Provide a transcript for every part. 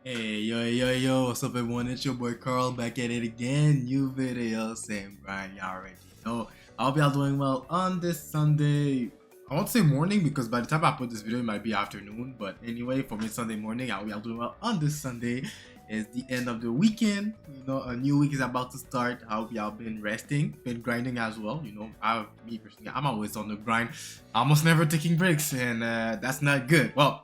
Hey, yo, what's up, everyone? It's your boy Carl back at it again. New video, same grind, y'all already know. I hope y'all doing well on this Sunday. I won't say morning because by the time I put this video, it might be afternoon. But anyway, for me, Sunday morning, I hope y'all doing well on this Sunday. It's the end of the weekend. A new week is about to start. I hope y'all been resting, been grinding as well. Me personally, I'm always on the grind, almost never taking breaks, and that's not good. Well,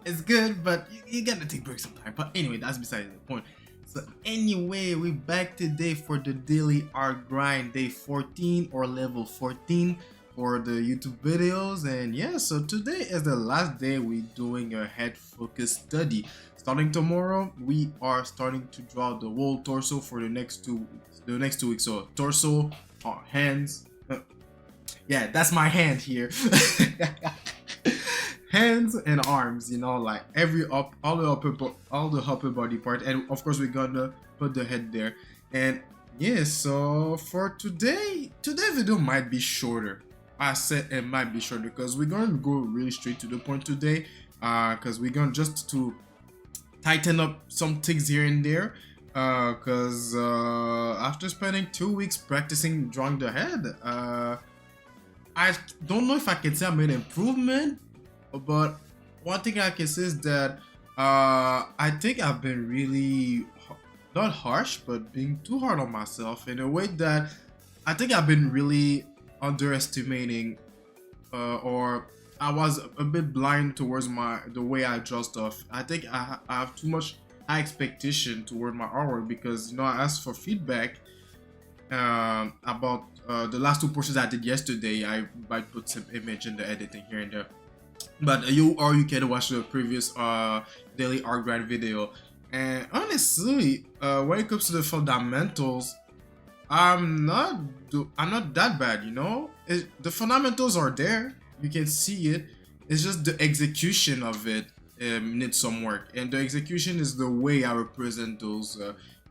it's good, but you gotta take breaks sometimes. But anyway, that's beside the point. So anyway, we back today for the daily art grind, day 14 or level 14 for the YouTube videos. And yeah, so today is the last day we doing a head focus study. Starting tomorrow, we are starting to draw the whole torso for the next 2 weeks. So torso, hands. Yeah, that's my hand here. Hands and arms, like all the upper body part, and of course we're gonna put the head there. And yeah, so for today video might be shorter. I said it might be shorter because we're gonna go really straight to the point today, because we're gonna just to tighten up some things here and there, because after spending 2 weeks practicing drawing the head, I don't know if I can say I made improvement, but one thing I can say is that I think I've been really not harsh, but being too hard on myself in a way that I think I've been really underestimating, or I was a bit blind towards the way I draw stuff. I think I have too much high expectation toward my artwork because I asked for feedback about the last two portions I did yesterday. I might put some image in the editing here and there, but you can watch the previous daily art grind video. And honestly, when it comes to the fundamentals, I'm not that bad. The fundamentals are there, you can see it. It's just the execution of it needs some work, and the execution is the way I represent those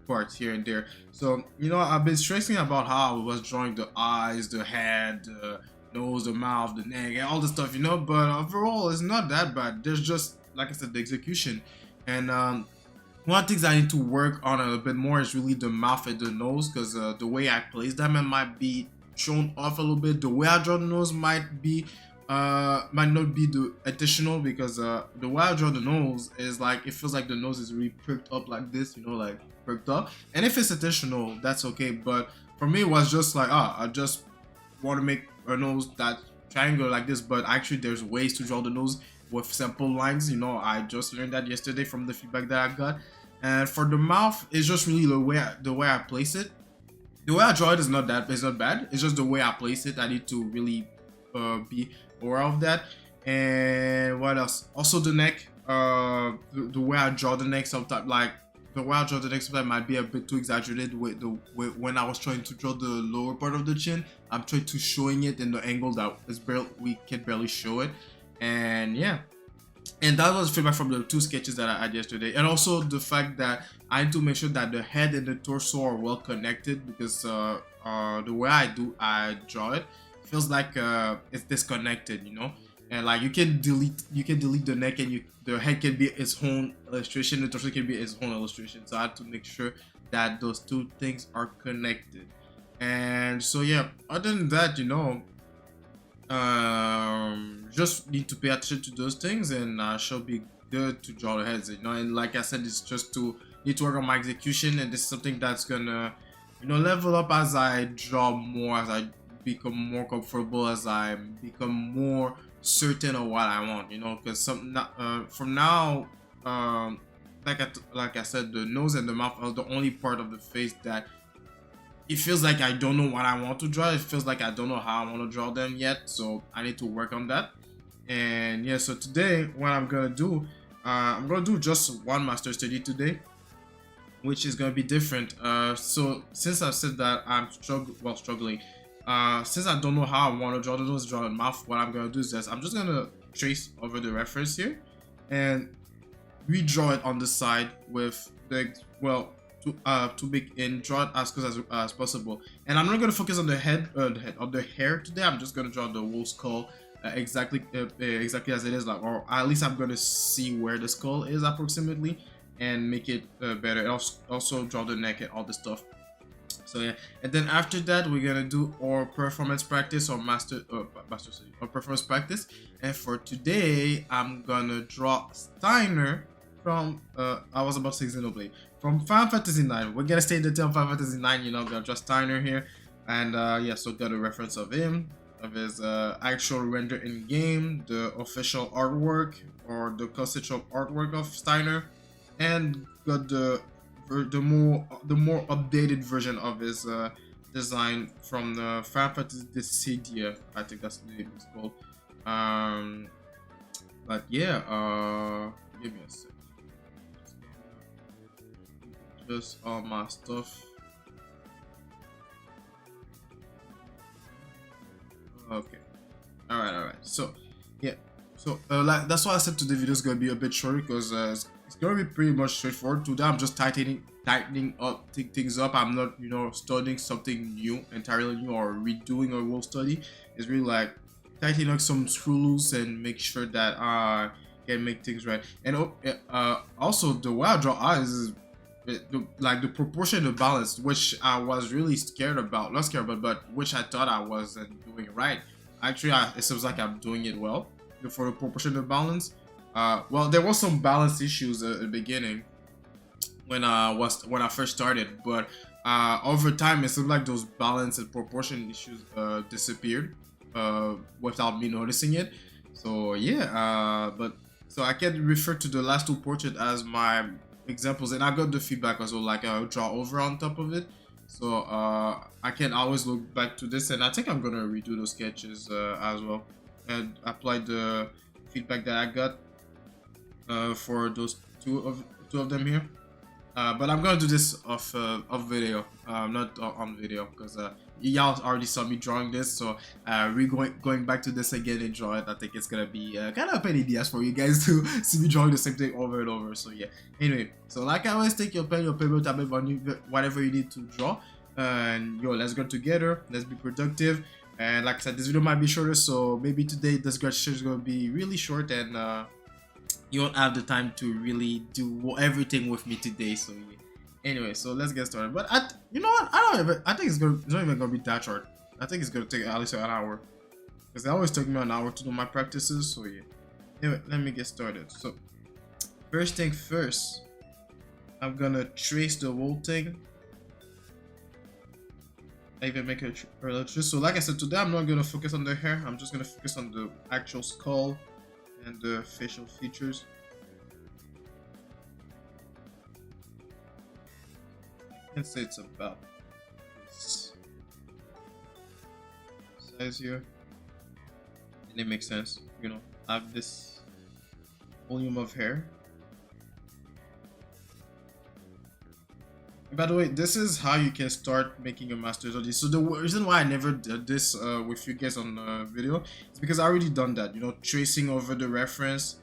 parts here and there. So I've been stressing about how I was drawing the eyes, the head, the nose, the mouth, the neck, and all the stuff, but overall it's not that bad. There's just, like I said, the execution. And one of the things I need to work on a bit more is really the mouth and the nose, because the way I place them, it might be shown off a little bit. The way I draw the nose might not be the additional, because the way I draw the nose is like, it feels like the nose is really perked up like this, like perked up. And if it's additional, that's okay, but for me it was just like, I just want to make a nose that triangle like this, but actually there's ways to draw the nose with simple lines. I just learned that yesterday from the feedback that I got. And for the mouth, it's just really the way I place it. The way I draw it is not bad. It's just the way I place it. I need to really be aware of that. And what else? Also the neck. The way I draw the neck sometimes, like the way I draw the neck sometimes might be a bit too exaggerated when I was trying to draw the lower part of the chin. I'm trying to showing it in the angle that we can barely show it. And yeah, and that was feedback from the two sketches that I had yesterday. And also the fact that I need to make sure that the head and the torso are well connected, because the way I draw it feels like it's disconnected, and like you can delete the neck, and the head can be its own illustration, the torso can be its own illustration. So I had to make sure that those two things are connected. And so yeah, other than that, just need to pay attention to those things, and I shall be good to draw the heads. And like I said, it's just to need to work on my execution, and this is something that's gonna level up as I draw more, as I become more comfortable, as I become more certain of what I want, because from now, like I said, the nose and the mouth are the only part of the face that it feels like I don't know what I want to draw. It feels like I don't know how I want to draw them yet, so I need to work on that. And yeah, so today what I'm gonna do, I'm gonna do just one master study today, which is gonna be different. So since I've said that I'm struggling, since I don't know how I want to draw the nose, draw the mouth, what I'm gonna do is I'm just gonna trace over the reference here and redraw it on the side with to make and draw it as close as possible. And I'm not going to focus on the head of the hair today. I'm just going to draw the whole skull exactly as it is, like, or at least I'm going to see where the skull is approximately. and make it better. Also draw the neck and all the stuff. So yeah, and then after that we're gonna do our performance practice or or performance practice. And for today I'm gonna draw Steiner from I was about to say Xenoblade from Final Fantasy 9. We're gonna stay in the theme of Final Fantasy 9, you know. Gonna draw Steiner here. And yeah, so got a reference of him, of his actual render in game, the official artwork or the conceptual artwork of Steiner, and got the more updated version of his design from the Final Fantasy Dissidia. I think that's the name it's called. But yeah, give me a sec. Just all my stuff. Okay. Alright. So, yeah. So, like, that's why I said today's video is gonna be a bit short, because it's gonna be pretty much straightforward. Today, I'm just tightening up things up. I'm not, you know, studying something new, entirely new, or redoing a whole study. It's really like tightening up some screw loose and make sure that I can make things right. And also, the way I draw eyes is the proportion, the balance, which I was really not scared about, but which I thought I wasn't doing right. Actually, it seems like I'm doing it well for the proportion, the balance. Well, there was some balance issues at the beginning when I first started, but over time it seems like those balance and proportion issues disappeared without me noticing it. So yeah, but so I can refer to the last two portraits as my examples, and I got the feedback as well, like I'll draw over on top of it. So I can always look back to this, and I think I'm gonna redo those sketches as well and apply the feedback that I got for those two of them here. But I'm gonna do this off video, not on video, because y'all already saw me drawing this. So we going back to this again and draw it. I think it's gonna be kind of a pain in the ass for you guys to see me drawing the same thing over and over. So yeah. Anyway, so like I always, take your pen, your paper, tablet, whatever you need to draw, and yo, let's go together. Let's be productive. And like I said, this video might be shorter, so maybe today this graduation is gonna be really short, and you won't have the time to really do everything with me today. So yeah. Anyway, so let's get started. But you know what? I think it's not even gonna be that short. I think it's gonna take at least an hour, because it always took me an hour to do my practices. So yeah. Anyway, let me get started. So first thing first, I'm gonna trace the whole thing. I even make a trace. So like I said, today I'm not gonna focus on the hair. I'm just gonna focus on the actual skull and the facial features. I can say it's about this size here, and it makes sense, you know. I have this volume of hair. By the way, this is how you can start making a master's of this. So the reason why I never did this with you guys on the video is because I already done that, you know, tracing over the reference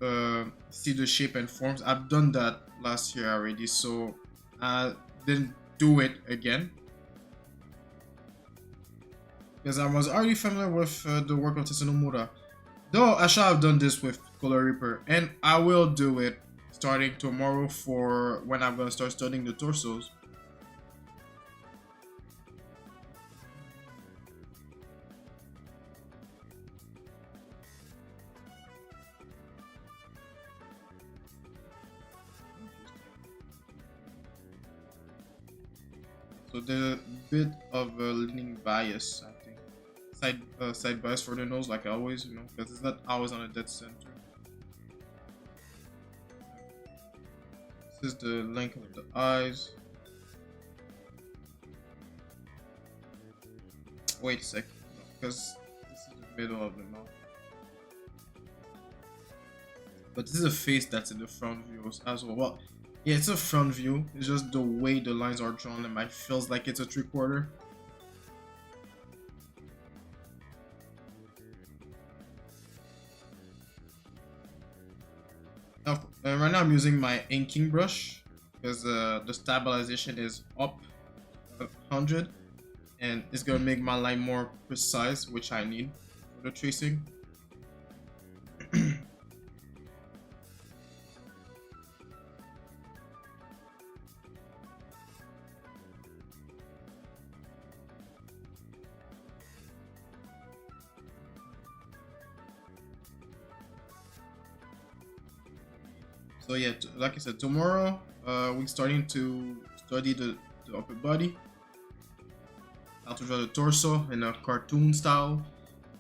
to see the shape and forms. I've done that last year already, so I didn't do it again, because I was already familiar with the work of Tetsuya Nomura. Though I should have done this with Color Reaper, and I will do it starting tomorrow for when I'm gonna start studying the torsos. So there's a bit of a leaning bias, I think. Side bias for the nose, like always, you know, because it's not always on a dead center. This is the length of the eyes. Wait a second, because this is the middle of the mouth. But this is a face that's in the front view as well. Well, yeah, it's a front view. It's just the way the lines are drawn, and it feels like it's a 3/4. Right now I'm using my inking brush, because the stabilization is up 100, and it's gonna make my line more precise, which I need for the tracing. So yeah, like I said, tomorrow we're starting to study the upper body, how to draw the torso in a cartoon style.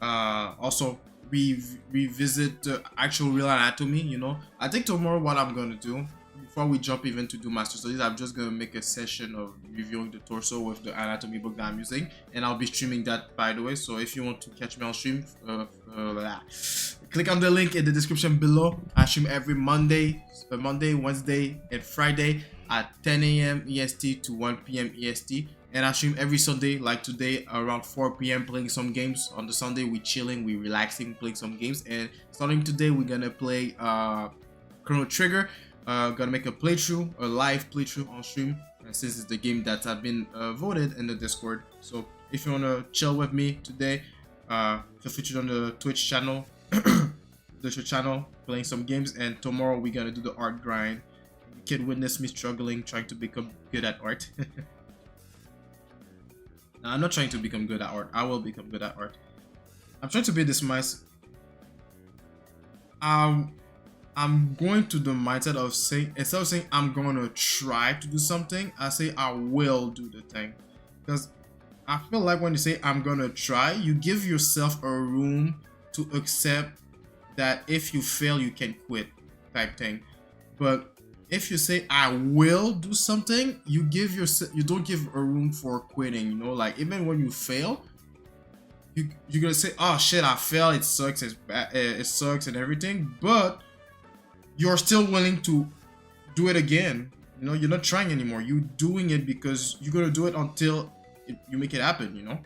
Also, we revisit the actual real anatomy. I think tomorrow what I'm gonna do before we jump even to do master studies, I'm just gonna make a session of reviewing the torso with the anatomy book that I'm using, and I'll be streaming that, by the way. So if you want to catch me on stream, click on the link in the description below. I stream every Monday, Wednesday, and Friday at 10 a.m. EST to 1 p.m. EST. And I stream every Sunday, like today, around 4 p.m. playing some games. On the Sunday, we chilling, we relaxing, playing some games. And starting today, we're gonna play Chrono Trigger. Gonna make a playthrough, a live playthrough on stream. And since it's the game that have been voted in the Discord. So if you wanna chill with me today, feel free to join the Twitch channel, the Twitch channel, playing some games. And tomorrow, we're gonna do the art grind. You can witness me struggling, trying to become good at art. Now, I'm not trying to become good at art. I will become good at art. I'm trying to be this mindset. I'm going to the mindset of saying, instead of saying I'm going to try to do something, I say I will do the thing. Because I feel like when you say I'm going to try, you give yourself a room to accept that if you fail, you can quit type thing. But if you say I will do something, you don't give a room for quitting. Like even when you fail, you're gonna say, oh shit, I failed, it sucks, it's bad, it sucks and everything, but you're still willing to do it again. You're not trying anymore. You're doing it because you're gonna do it until you make it happen.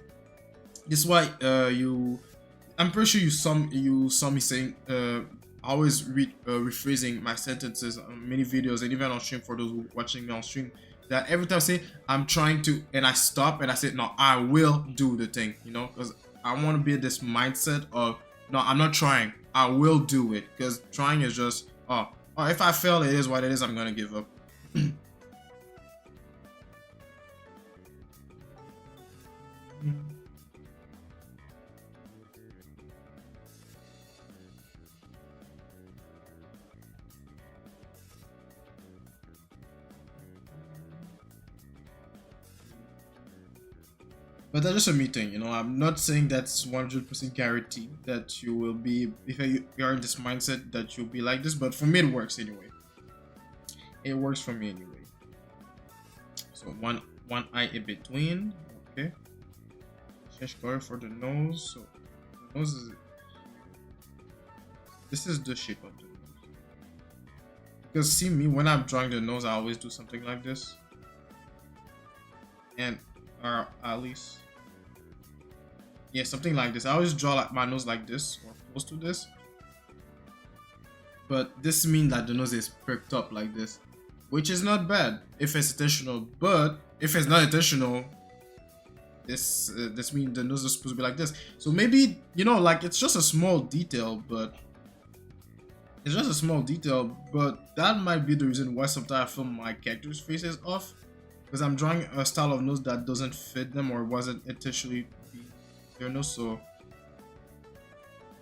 This is why I'm pretty sure you saw me saying always rephrasing my sentences on many videos and even on stream for those watching me on stream, that every time I say I'm trying to and I stop and I say no, I will do the thing, because I want to be in this mindset of no, I'm not trying, I will do it, because trying is just oh if I fail, it is what it is, I'm gonna give up. But that's just a meeting, I'm not saying that's 100% guaranteed that you will be, if you are in this mindset, that you'll be like this, but for me it works anyway. It works for me anyway. So one eye in between, okay. Change color for the nose. So the nose is, this is the shape of the nose. Because see me, when I'm drawing the nose, I always do something like this. And at least, yeah, something like this. I always draw like my nose like this or close to this, but this means that the nose is perked up like this, which is not bad if it's intentional. But if it's not intentional, this means the nose is supposed to be like this. So maybe like it's just a small detail, but that might be the reason why sometimes I film my characters' faces off. Because I'm drawing a style of nose that doesn't fit them or wasn't intentionally their nose, so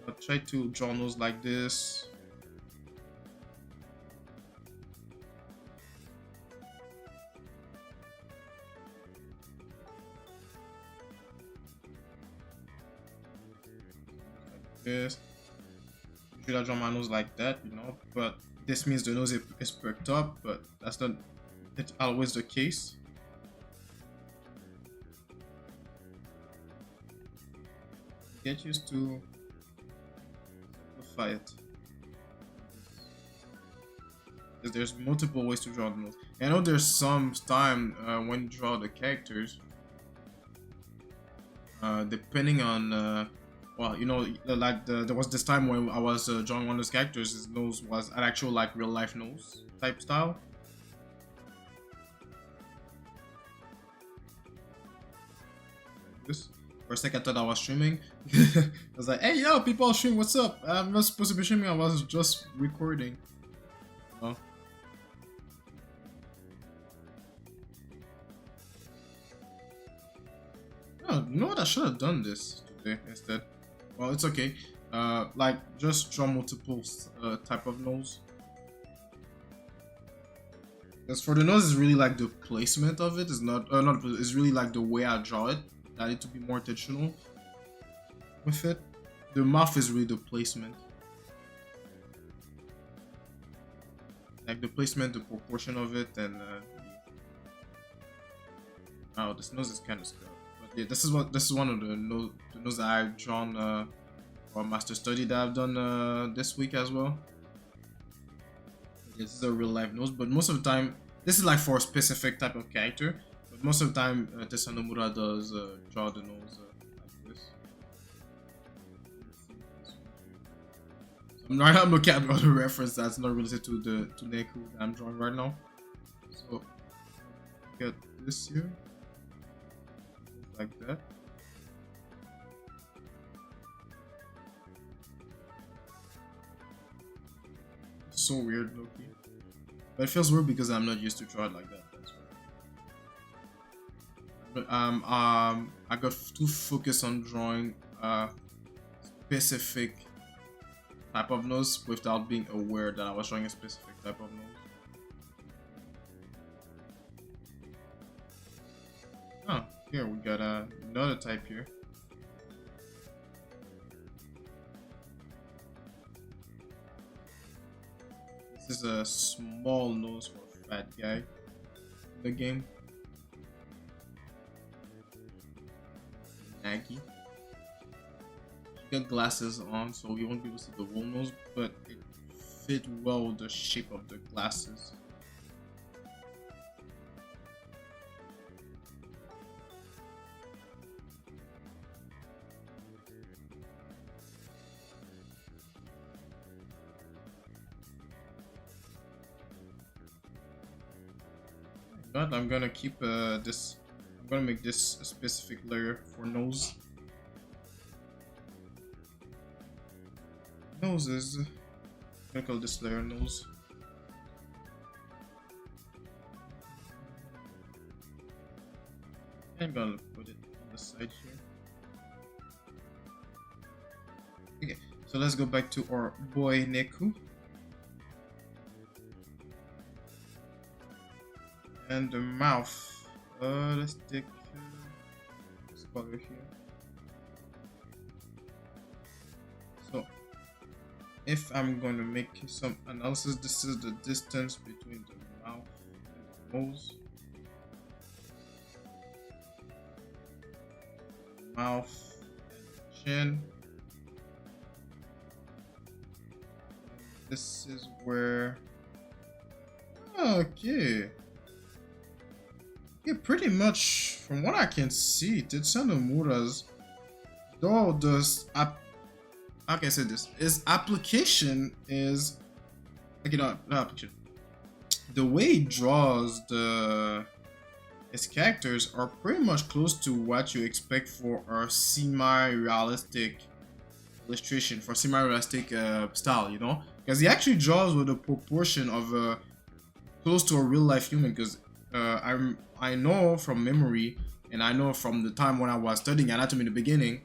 I'll try to draw nose like this. Like this. Usually I draw my nose like that, but this means the nose is perked up, but that's not always the case. Get used to simplify it. Because there's multiple ways to draw the nose. I know there's some time when you draw the characters, depending on like there was this time when I was drawing one of those characters, his nose was an actual like real life nose type style. This. For a second, I thought I was streaming. I was like, hey, yo, people stream, what's up? I'm not supposed to be streaming, I was just recording. Oh. Oh, you know what? I should have done this today instead. Well, it's okay. Like, just draw multiple type of nose. Because for the nose, it's really like the placement of it. It's not. It's really like the way I draw it. I need to be more intentional with it. The mouth is really the placement. Like the placement, the proportion of it, and oh, this nose is kind of scuffed. But yeah, this is one of the nose that I've drawn for master study that I've done this week as well. This is a real life nose, but most of the time, this is like for a specific type of character. But most of the time, Tessa Nomura does draw the nose like this. So right now, I'm looking at the other reference that's not related to Neku that I'm drawing right now. So get this here, like that. So weird, Loki. But it feels weird because I'm not used to draw it like that. That's why. But I got too focused on drawing a specific type of nose without being aware that I was drawing a specific type of nose. Oh, here we got another type here. This is a small nose for a fat guy in the game. Nagi. He got glasses on, so you won't be able to see the whole nose, but it fit well with the shape of the glasses. But I'm gonna keep this. I'm gonna make this a specific layer for nose. Noses. I'm gonna call this layer nose. I'm gonna put it on the side here. Okay, so let's go back to our boy Neku. And the mouth. Let's take this color here. So, if I'm going to make some analysis, this is the distance between the mouth and the nose. Mouth and chin. This is where. Okay. Yeah, pretty much from what I can see, Tetsuya Nomura's, though how can I say this? His application is like, not application. The way he draws his characters are pretty much close to what you expect for a semi-realistic illustration, for semi-realistic style, you know? Because he actually draws with a proportion of close to a real life human, because I know from memory, and I know from the time when I was studying anatomy in the beginning,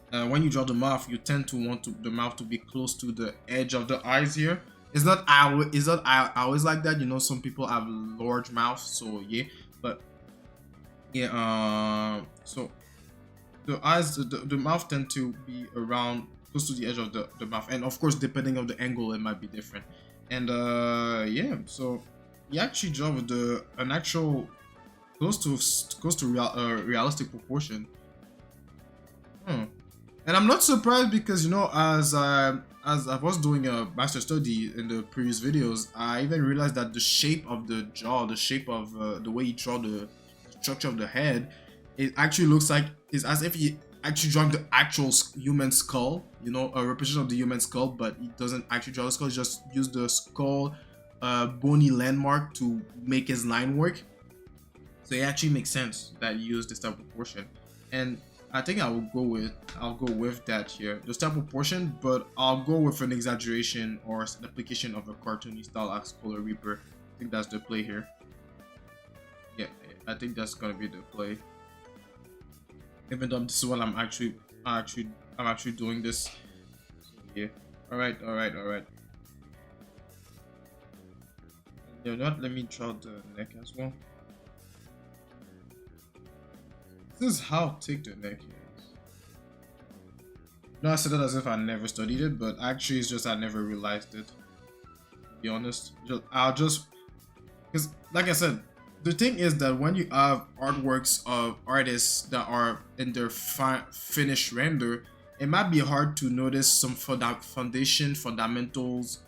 when you draw the mouth, you tend to want the mouth to be close to the edge of the eyes here. It's not always like that, you know. Some people have large mouths, so yeah. But yeah, so the eyes, the mouth tend to be around close to the edge of the mouth, and of course, depending on the angle, it might be different. And yeah, so he actually draw with an actual close to realistic proportion. And I'm not surprised because, you know, as I was doing a master study in the previous videos, I even realized that the shape of the jaw, the shape of the way he draw the structure of the head, it actually looks like it's as if he actually drawing the actual human skull, you know, a representation of the human skull, but he doesn't actually draw the skull. He just use the skull bony landmark to make his line work. So it actually makes sense that you use this type of proportion, and I think I'll go with that here, this type of proportion, but I'll go with an exaggeration or an application of a cartoony style as Color Reaper. I think that's the play here. Yeah, I think that's gonna be the play. Even though this is what I'm actually doing this. So, yeah. All right. You know what? Let me draw the neck as well. This is how thick the neck is. No, I said that as if I never studied it, but actually it's just I never realized it. To be honest, I'll just because, like I said, the thing is that when you have artworks of artists that are in their finished render, it might be hard to notice some fundamentals,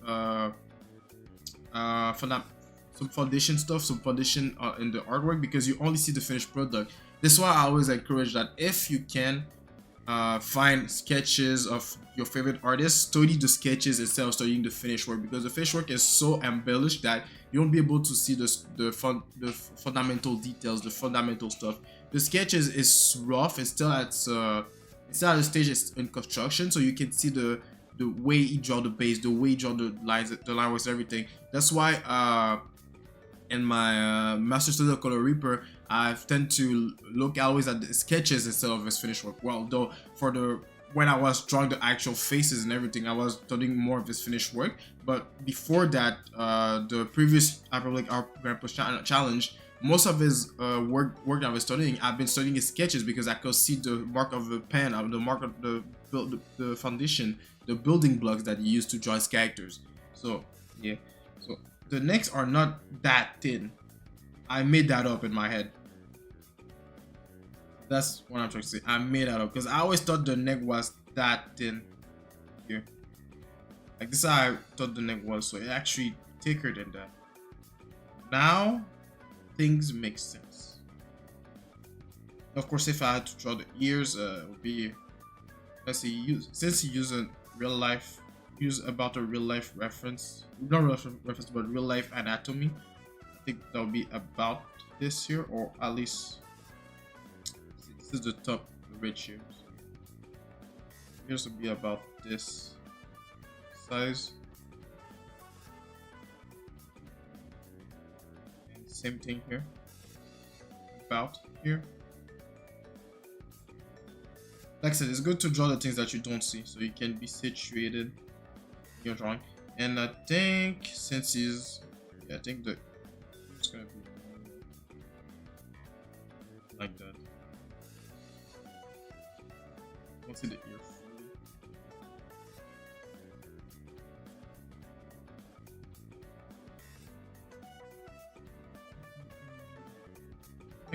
some foundation stuff, some foundation in the artwork because you only see the finished product. This is why I always encourage that if you can find sketches of your favorite artists, study the sketches instead of studying the finished work because the finished work is so embellished that you won't be able to see the fundamental details, the fundamental stuff. The sketches is rough. It's still at the stage it's in construction, so you can see the way he draw the base, the way he draw the lines, the line works, everything. That's why in my Master Studio Color Reaper, I tend to look always at the sketches instead of his finished work. Well, though when I was drawing the actual faces and everything, I was studying more of his finished work. But before that, the previous Hyperbolic Art Grand Push Challenge, most of his work that I was studying, I've been studying his sketches because I could see the mark of the pen, the mark of the foundation, the building blocks that he used to draw his characters. So yeah, so the necks are not that thin. I made that up in my head. That's what I'm trying to say. I made that up because I always thought the neck was that thin here. Like this is how I thought the neck was, so it actually thicker than that. Now things make sense. Of course, if I had to draw the ears, it would be, let's see, since he used a real life, about a real life reference, not real reference, but real life anatomy. I think that would be about this here, or at least this is the top ridge here. So here's would be about this size. And same thing here. About here. Like I said, it's good to draw the things that you don't see so you can be situated in your drawing. And I think since he's, yeah, I think that it's gonna be like that. Don't see the ear fully.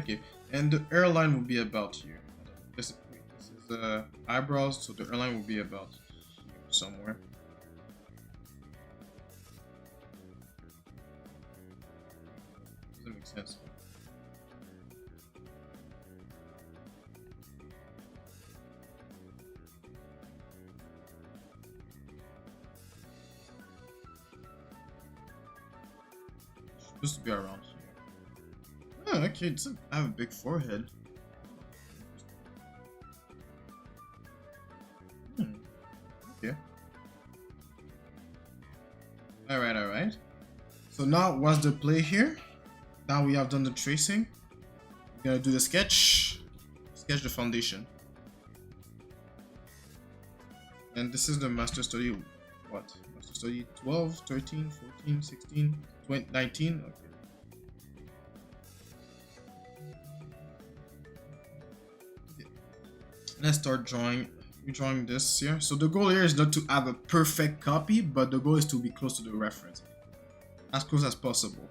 Okay, and the airline will be about here. This is the eyebrows, so the airline will be about here somewhere. Doesn't make sense. Supposed to be around here. Oh, okay, I have a big forehead. Okay. Alright. So now what's the play here? Now we have done the tracing. We're gonna do the sketch the foundation. And this is the Master Study, what? Master Study 12, 13, 14, 16, 20, 19, okay. Let's start drawing this here. So the goal here is not to have a perfect copy, but the goal is to be close to the reference. As close as possible.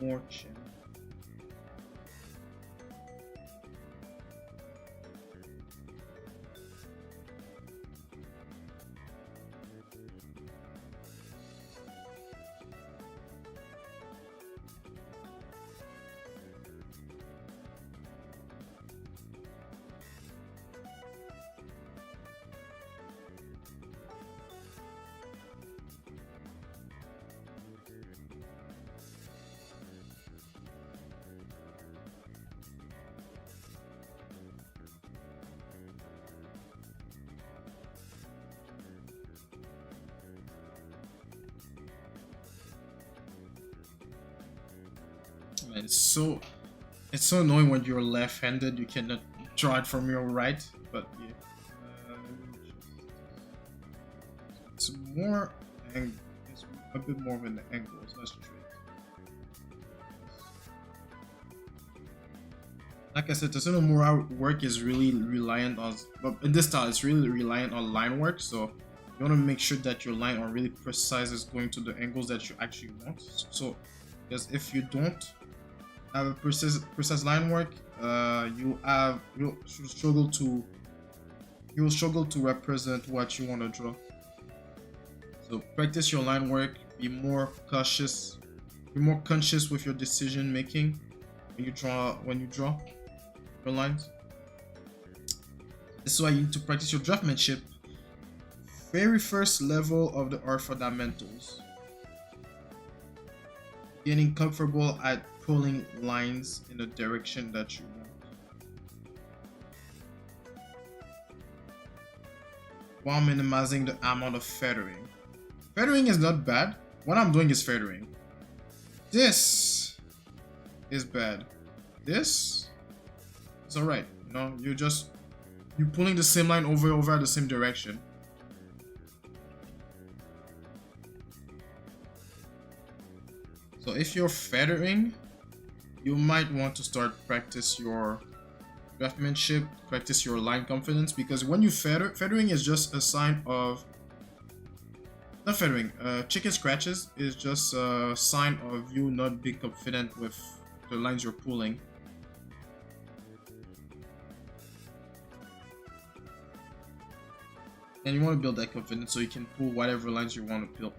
more chin. Man, it's so annoying when you're left-handed. You cannot draw it from your right. But yeah, it's more it's a bit more of an angle. It's not straight. Like I said, the Tsunomura work is really reliant on, but in this style, it's really reliant on line work. So you want to make sure that your line are really precise, is going to the angles that you actually want. So, because if you don't have a precise line work, you'll struggle to represent what you want to draw. So practice your line work. Be more cautious. Be more conscious with your decision making when you draw your lines. This is why you need to practice your draftmanship. Very first level of the art fundamentals. Getting comfortable at pulling lines in the direction that you want, while minimizing the amount of feathering. Feathering is not bad. What I'm doing is feathering. This is bad. This is alright. You know, you're pulling the same line over the same direction. So if you're feathering, you might want to start practice your draftmanship, practice your line confidence, because when you feathering is just a sign of, not feathering, chicken scratches is just a sign of you not being confident with the lines you're pulling. And you want to build that confidence so you can pull whatever lines you want to pull.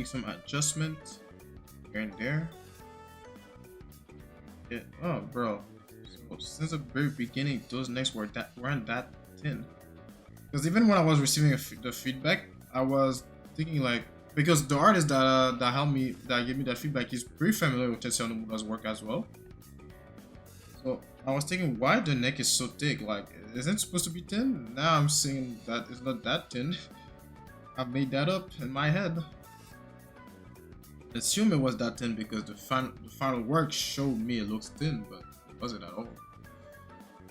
Some adjustment here and there. Yeah. Oh, bro. So since the very beginning, those necks weren't that thin. Because even when I was receiving the feedback, I was thinking like, because the artist that helped me, that gave me that feedback, is pretty familiar with Tetsuya Nomura's work as well. So I was thinking, why the neck is so thick? Like, isn't it supposed to be thin? Now I'm seeing that it's not that thin. I've made that up in my head. Assume it was that thin because the final work showed me it looks thin, but it wasn't at all.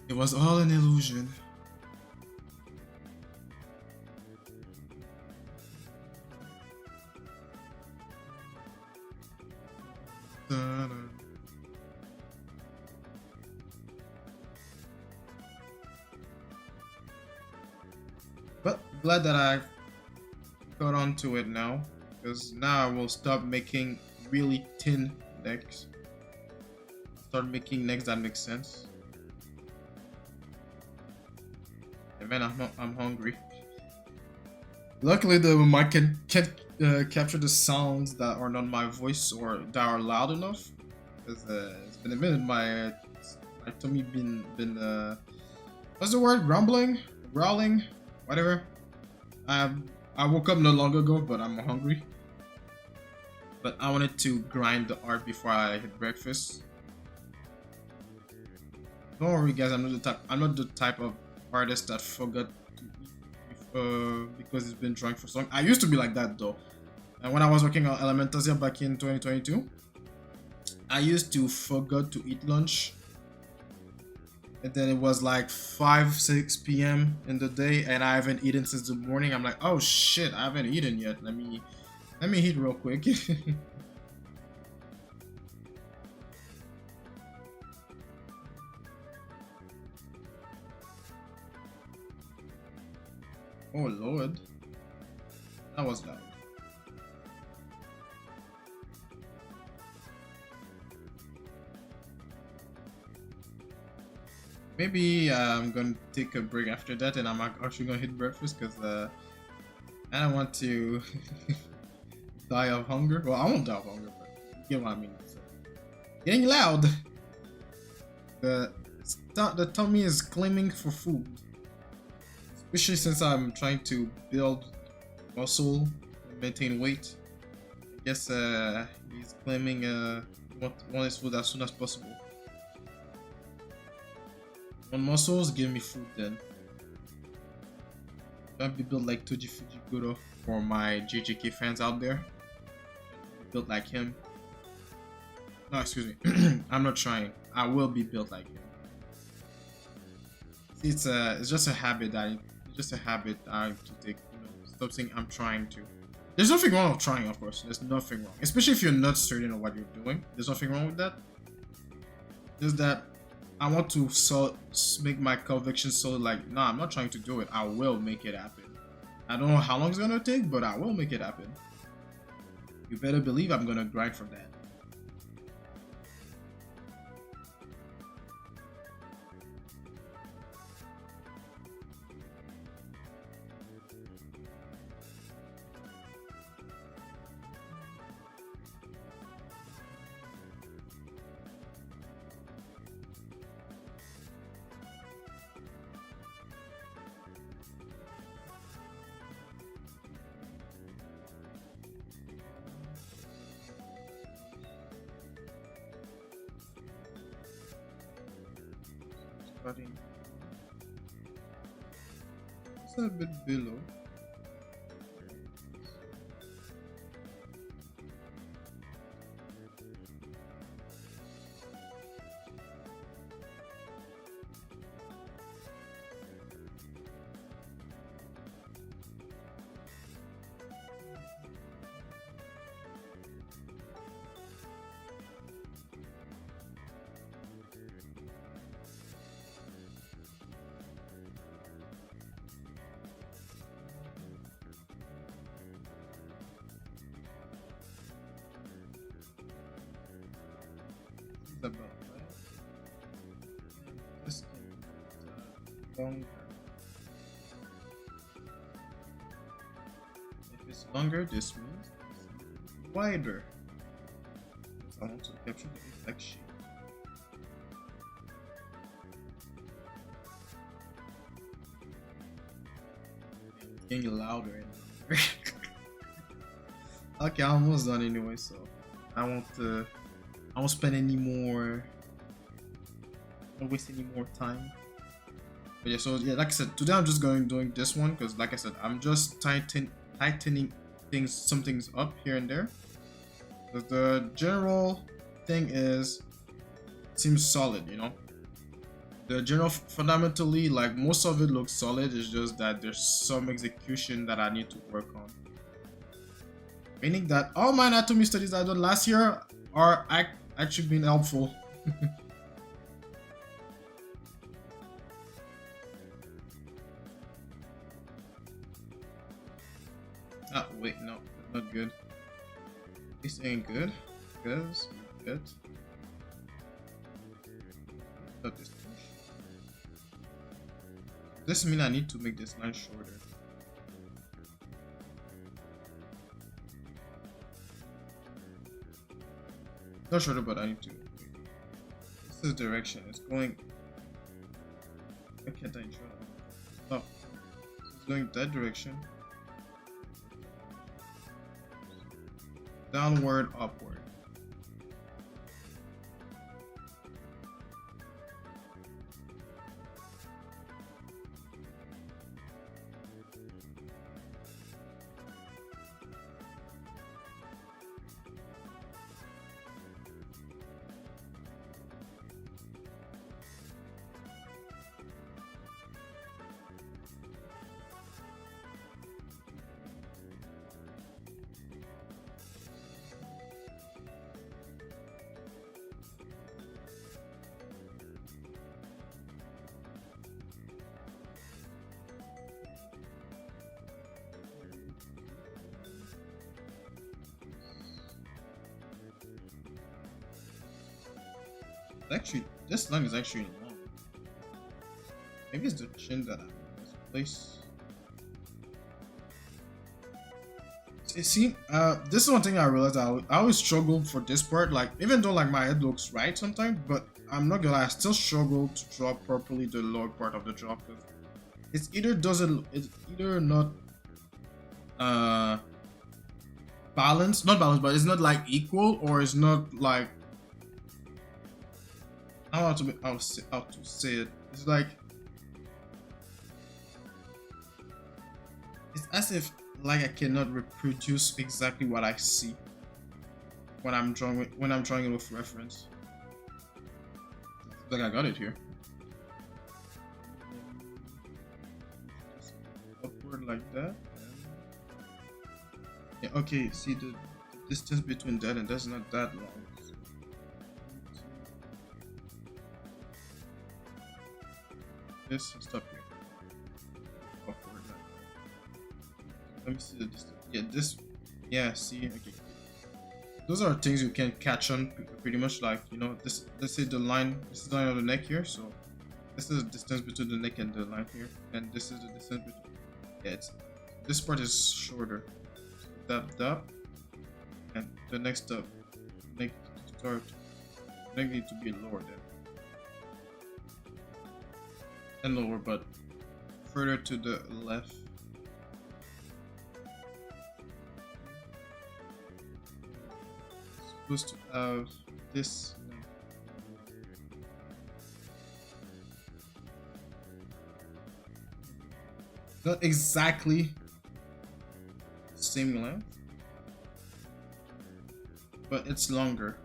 It was all an illusion. But glad that I got onto it now. Because now I will stop making really thin necks. Start making necks that make sense. And man, I'm hungry. Luckily, the mic can't capture the sounds that are not my voice or that are loud enough. Because it's been a minute. My tummy been what's the word? Rumbling, growling, whatever. I woke up not long ago, but I'm hungry. But I wanted to grind the art before I hit breakfast. Don't worry, guys. I'm not the type of artist that forgot to eat because it's been drunk for so long. I used to be like that though. And when I was working on Elementasia back in 2022, I used to forget to eat lunch. And then it was like 5, 6 p.m. in the day, and I haven't eaten since the morning. I'm like, oh shit, I haven't eaten yet. Let me eat real quick. Oh lord, that was loud. Maybe I'm gonna take a break after that, and I'm actually gonna hit breakfast because I don't want to die of hunger. Well, I won't die of hunger, but you get what I mean. So, getting loud. The tummy is claiming for food, especially since I'm trying to build muscle and maintain weight. I guess he's claiming want his food as soon as possible. On muscles, give me food then. Don't be built like Toji Fujiguro for my JJK fans out there. Built like him. No, excuse me. I'm not trying. I will be built like him. See, it's just a habit I have to take. You know, stop saying I'm trying to. There's nothing wrong with trying, of course. There's nothing wrong, especially if you're not certain of what you're doing. There's nothing wrong with that. Just that I want to make my conviction solid. Like, nah, I'm not trying to do it. I will make it happen. I don't know how long it's gonna take, but I will make it happen. You better believe I'm gonna grind for that. It's a bit below. About right. This longer. If it's longer, this means it's wider. I want to capture the effect shape. It's getting louder and louder. Okay, I'm almost done anyway, so I won't spend any more. I won't waste any more time. But yeah, so yeah, like I said, today I'm just doing this one because, like I said, I'm just tightening some things up here and there. But the general thing seems solid, you know. The general fundamentally, like most of it looks solid. It's just that there's some execution that I need to work on. Meaning that all my anatomy studies I did last year are actually been helpful. Ah, wait, no, not good. This ain't good, because good. Not this. This means I need to make this line shorter. Not shorter, but I need to. This is direction. It's going. Why can't I draw? Oh, it's going that direction. Downward, upward. Actually, this line is actually long. Maybe it's the chin that I misplaced. See, this is one thing I realized. I always struggle for this part. Like, even though like my head looks right sometimes, but I'm not gonna lie, I still struggle to draw properly the lower part of the jaw because it's either not balanced, not balanced, but it's not like equal, or it's not like, I don't know how to say it. It's like, it's as if like I cannot reproduce exactly what I see when I'm drawing it with reference. Like I got it here. Just upward like that. Yeah, okay, see the distance between that and that's not that long. This stop here. Upward. Let me see the distance. Yeah, this. Yeah, see. Okay. Those are things you can catch on pretty much. Like, you know, this. Let's say the line. This is the line of the neck here. So this is the distance between the neck and the line here, and this is the distance between. Yeah, this part is shorter. So dab, and the next step. Neck need to be lower then. And lower, but further to the left. Supposed to have this. Not exactly the same length, but it's longer.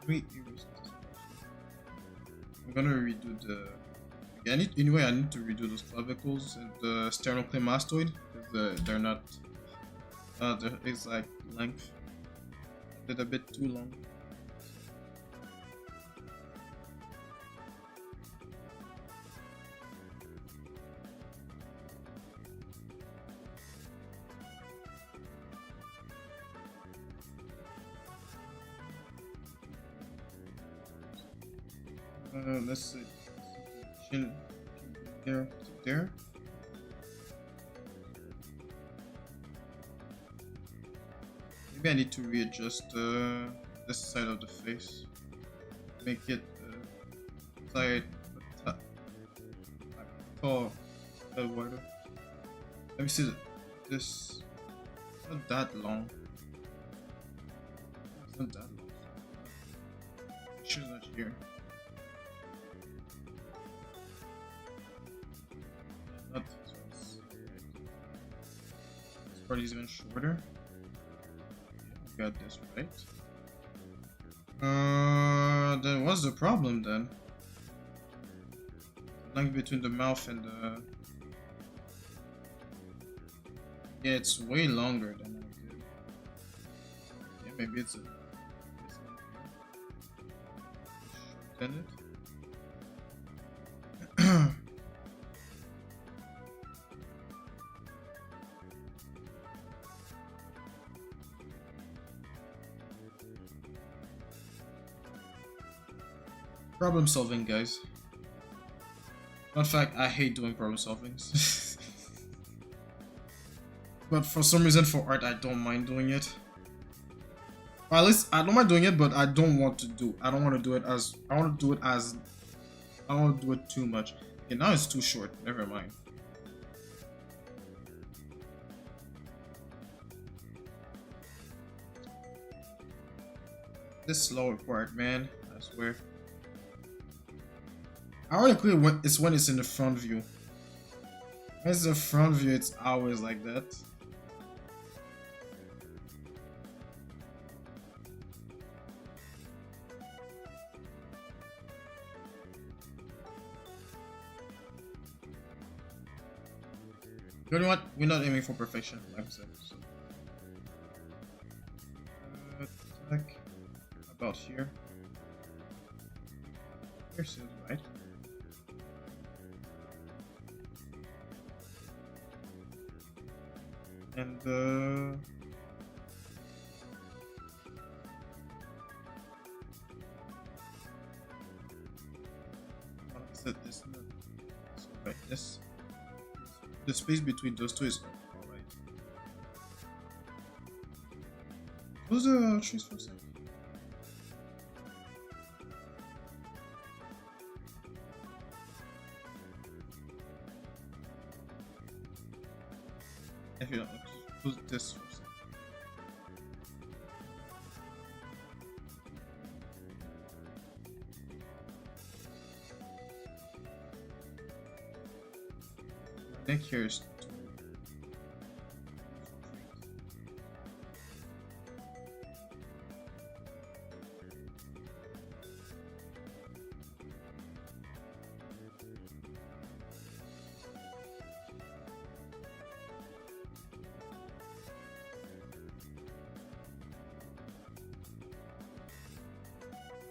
I'm gonna redo the. I need to redo those clavicles and the sternocleidomastoid because they're not the exact length. They're a bit too long. Let's see. Chin there to there. Maybe I need to readjust this side of the face. Make it side tall, a little wider. Let me see this. It's not that long. It's not that long. It's not here. Not this part is even shorter. Got this right. Then what's the problem then? The length between the mouth and the. Yeah, it's way longer than I did. Yeah, maybe it's a. Shorten it. Problem solving, guys. In fact, I hate doing problem solvings. But for some reason, for art, I don't mind doing it. Or at least I don't mind doing it, but I don't want to do. I don't want to do it as. I want to do it as. I don't want to do it too much. Okay, now it's too short. Never mind. This lower part, man. I swear. Ironically, it's when it's in the front view. When it's the front view, it's always like that. You know what? We're not aiming for perfection, like I said. So. Like about here. Here seems right. And like I said, it's not so right. This the space between those two is all right. Close the trees for a second. If you don't close this for a second. My neck here is too.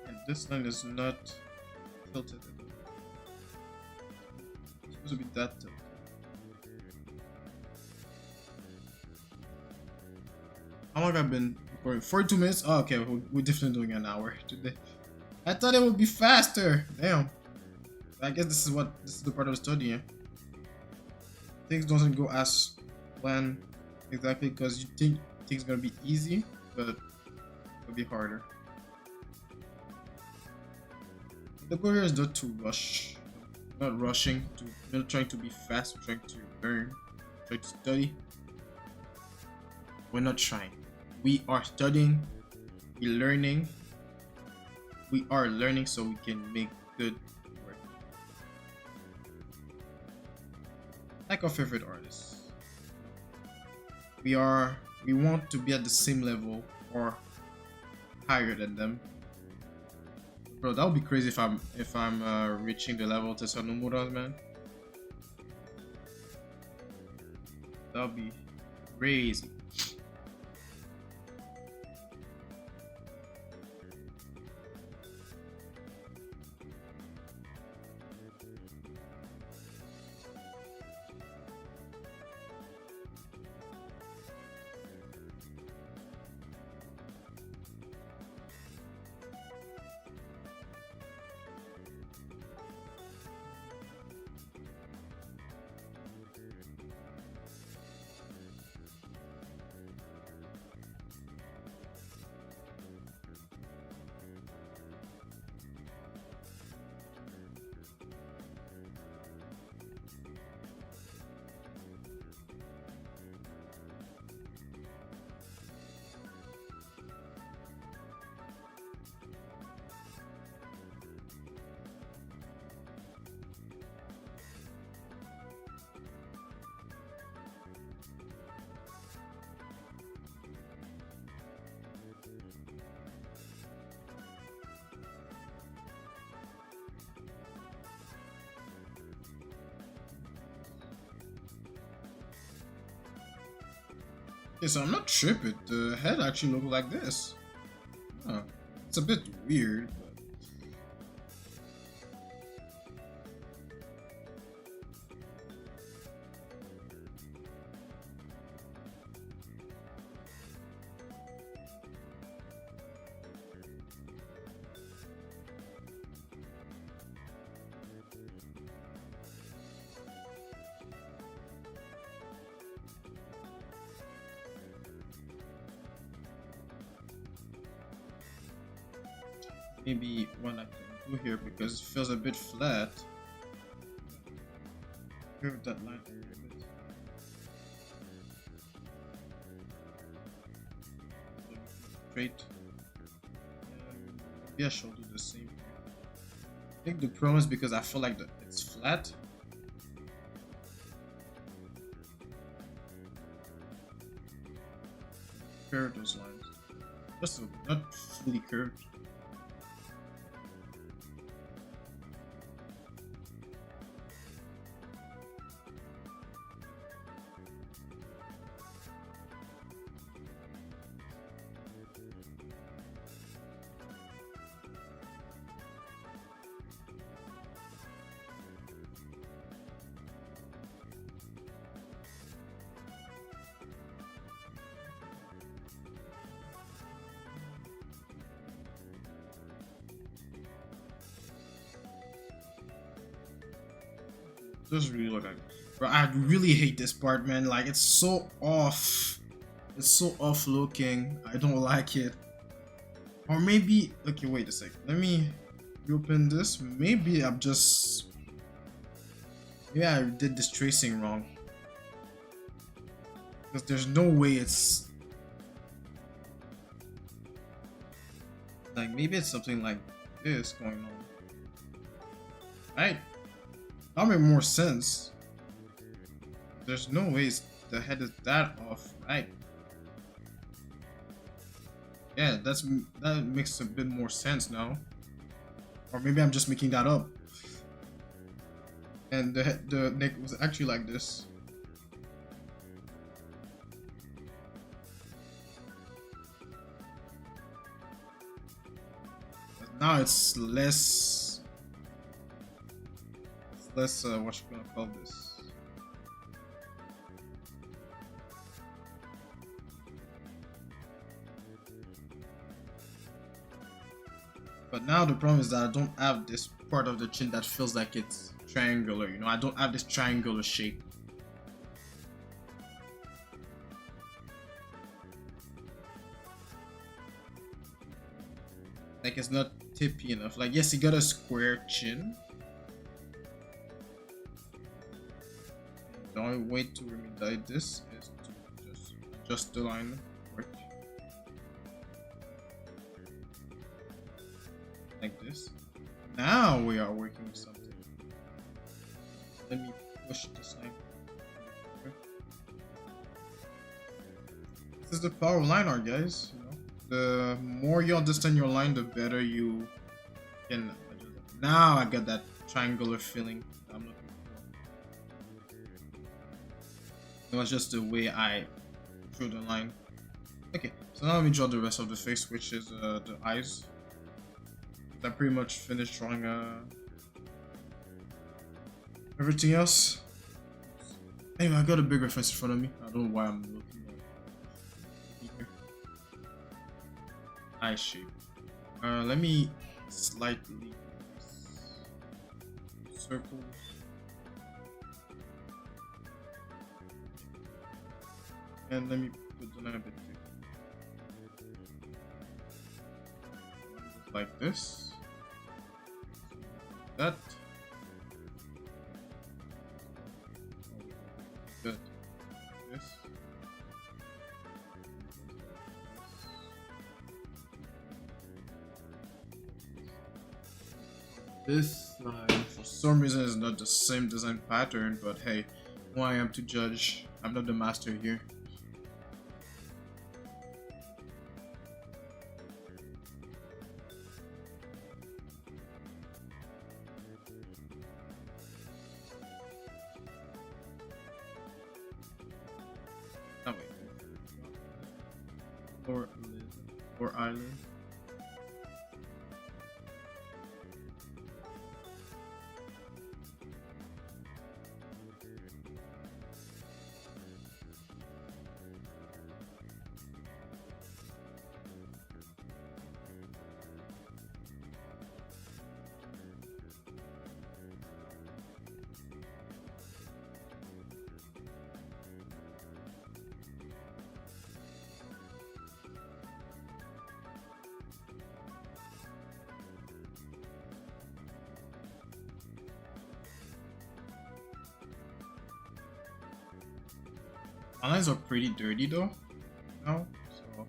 And this line is not tilted at all. It's supposed to be that tilted. How long have I been recording? 42 minutes? Oh, okay, we're definitely doing an hour today. I thought it would be faster. Damn. I guess this is the part of the study. Yeah? Things doesn't go as planned exactly because you think things gonna be easy, but it'll be harder. The goal here is not to rush, not rushing, not trying to be fast. We're trying to learn, trying to study. We're not trying. We are studying. We're learning. We are learning so we can make good work. Like our favorite artists. We want to be at the same level or higher than them. Bro, that would be crazy if I'm reaching the level to Sanomura, man. That would be crazy. Okay, so I'm not tripping. The head actually looks like this. Huh. It's a bit weird, but maybe one I can do here because it feels a bit flat. Curve that line a little bit. Straight. Maybe I should do the same. I think the problem is because I feel like it's flat. Curve those lines. Just not fully curved. Just really look like, bro. I really hate this part, man. Like it's so off. It's so off looking. I don't like it. Or maybe, okay, wait a sec. Let me open this. Maybe I'm just, yeah, I did this tracing wrong. Because there's no way it's like, maybe it's something like this going on. Right? That'll make more sense. There's no way the head is that off, right? Yeah, that makes a bit more sense now. Or maybe I'm just making that up. And the neck was actually like this. But now it's less what you gonna call this? But now the problem is that I don't have this part of the chin that feels like it's triangular, you know, I don't have this triangular shape. Like it's not tippy enough. Like yes, he got a square chin. The only way to remediate this is to just adjust the line. Like this. Now we are working with something. Let me push this line. This is the power of line art, guys. You know, the more you understand your line, the better you can adjust it. Now I got that triangular feeling that I'm looking for. It was just the way I drew the line. Okay, so now let me draw the rest of the face, which is the eyes. I pretty much finished drawing everything else. Anyway, I got a big reference in front of me. I don't know why I'm looking at here. Eye shape. Let me slightly circle. And let me put the line a bit bigger. Like this. That. Good. This. This line, for some reason, is not the same design pattern, but hey, who I am to judge? I'm not the master here. Or island. My lines are pretty dirty though, now, so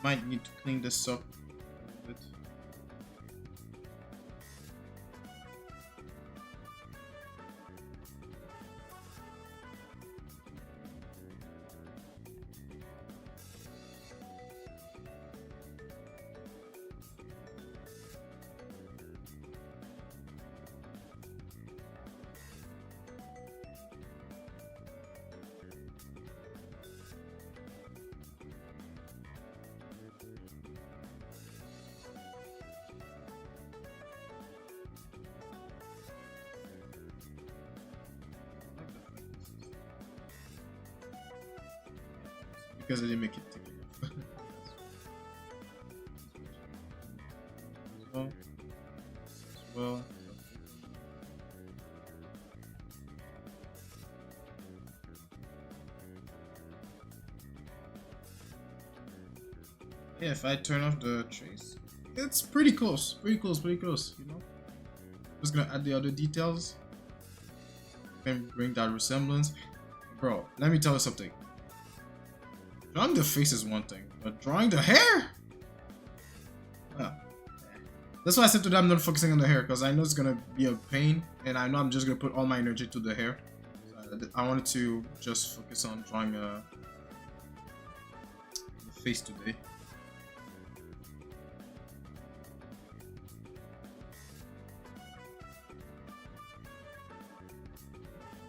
might need to clean this up a little bit. Because I didn't make it thick enough. well. As well. Yeah, if I turn off the trace, it's pretty close, pretty close, pretty close, you know? Just gonna add the other details and bring that resemblance. Bro, let me tell you something. Drawing the face is one thing, but drawing the hair? Well, that's why I said to them I'm not focusing on the hair, because I know it's gonna be a pain, and I know I'm just gonna put all my energy to the hair. So I wanted to just focus on drawing the face today.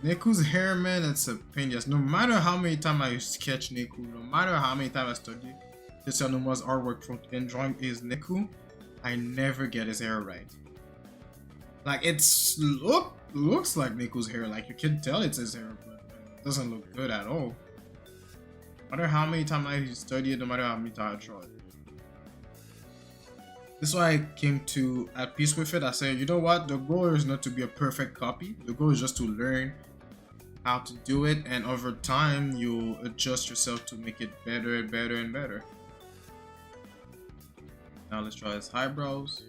Neku's hair, man, it's a pain. Yes, no matter how many times I sketch Neku, no matter how many times I study Tetsuya Nomura's artwork from in drawing his Neku, I never get his hair right. Like, it's looks like Neku's hair, like you can tell it's his hair, but it doesn't look good at all. No matter how many times I study it, no matter how many times I draw it. This is why I came to at peace with it. I said, you know what, the goal is not to be a perfect copy. The goal is just to learn how to do it, and over time you'll adjust yourself to make it better and better and better. Now let's try his eyebrows.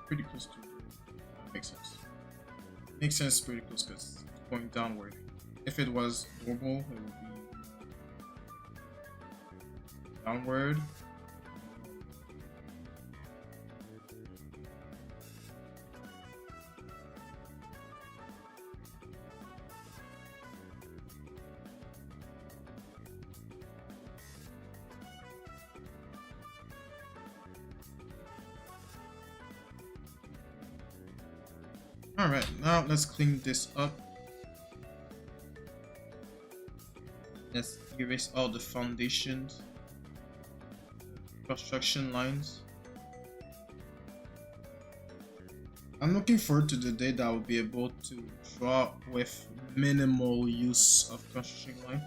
Pretty close to makes sense. Makes sense, pretty close because it's going downward. If it was normal, it would be downward. Alright, now let's clean this up. Let's erase all the foundations, construction lines. I'm looking forward to the day that I'll be able to draw with minimal use of construction line.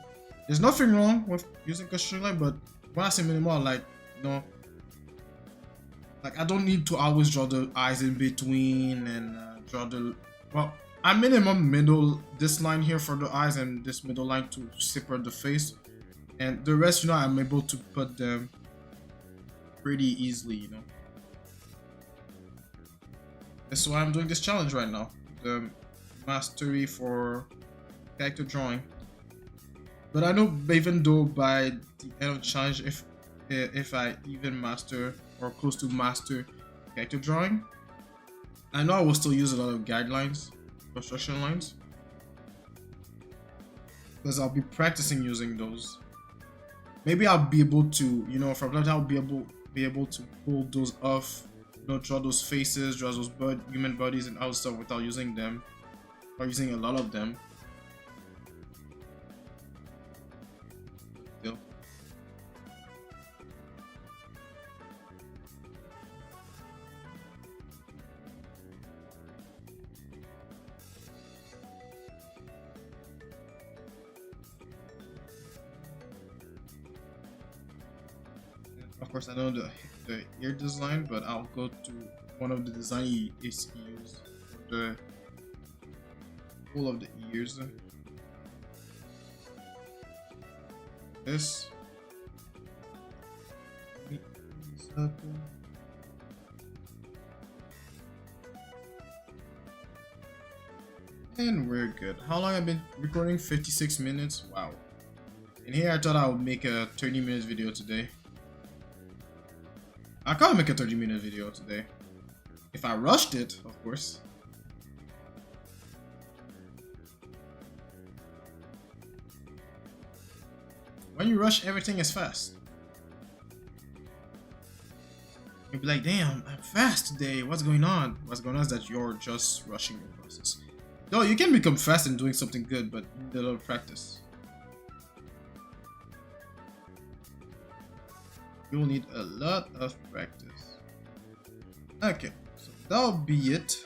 There's nothing wrong with using construction line, but when I say minimal, like, you know, like I don't need to always draw the eyes in between and draw the, well, I minimum middle this line here for the eyes and this middle line to separate the face, and the rest, you know, I'm able to put them pretty easily, you know. That's why I'm doing this challenge right now, the mastery for character drawing. But I know even though by the end of the challenge, if I even master or close to master character drawing, I know I will still use a lot of guidelines, construction lines, because I'll be practicing using those. Maybe I'll be able to, you know, from that I'll be able to pull those off, you know, draw those faces, draw those human bodies and other stuff without using them, or using a lot of them. Still. Of course, I know the ear design, but I'll go to one of the design he used for the whole of the ears. This. And we're good. How long have I been recording? 56 minutes? Wow. And here I thought I would make a 30-minute video today. I can't make a 30-minute video today. If I rushed it, of course. When you rush, everything is fast. You'll be like, damn, I'm fast today. What's going on? What's going on is that you're just rushing your process. No, you can become fast in doing something good, but you need a little practice. You'll need a lot of practice. Okay, so that'll be it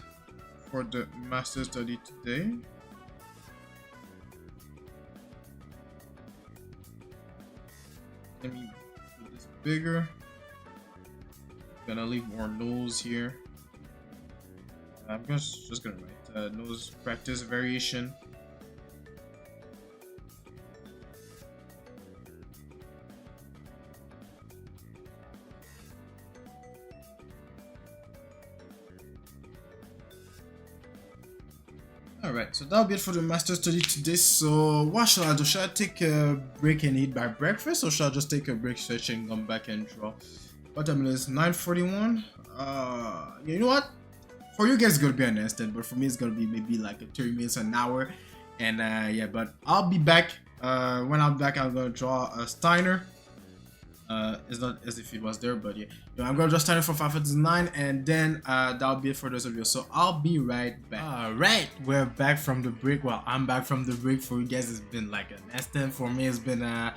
for the master study today. Let me do this bigger. Gonna leave more nose here. I'm just gonna write nose practice variation. Alright, so that'll be it for the master study today. So what shall I do? Should I take a break and eat by breakfast, or should I just take a break, stretch, and come back and draw? What time is 9:41? You know what? For you guys, it's gonna be an instant, but for me, it's gonna be maybe like a 30 minutes, an hour. And yeah, but I'll be back. When I'm back, I'm gonna draw a Steiner. It's not as if it was there, but yeah, I'm gonna just start it for Final Fantasy 9, and then that'll be it for this video. So I'll be right back. Alright, we're back from the break. Well, I'm back from the break. For you guys, it's been like an instant. For me, it's been an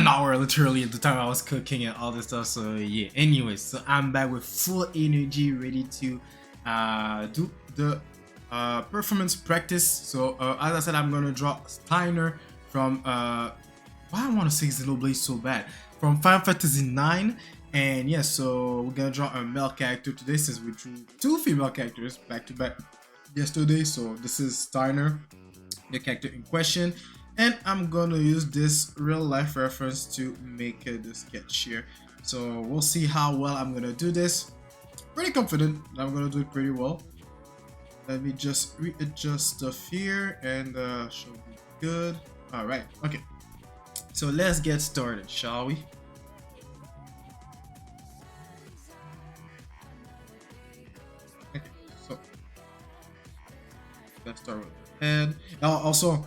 hour literally at the time I was cooking and all this stuff. So yeah, anyways, so I'm back with full energy, ready to do the performance practice. So as I said, I'm gonna draw Steiner from why I want to say Xenoblade so bad, from Final Fantasy 9. And yeah, so we're gonna draw a male character today, since we drew 2 female characters back to back yesterday. So this is Steiner, the character in question, and I'm gonna use this real life reference to make the sketch here. So we'll see how well I'm gonna do this. Pretty confident that I'm gonna do it pretty well. Let me just readjust stuff here, and should be good. All right, okay. So let's get started, shall we? Okay, so let's start with the head. Now, also,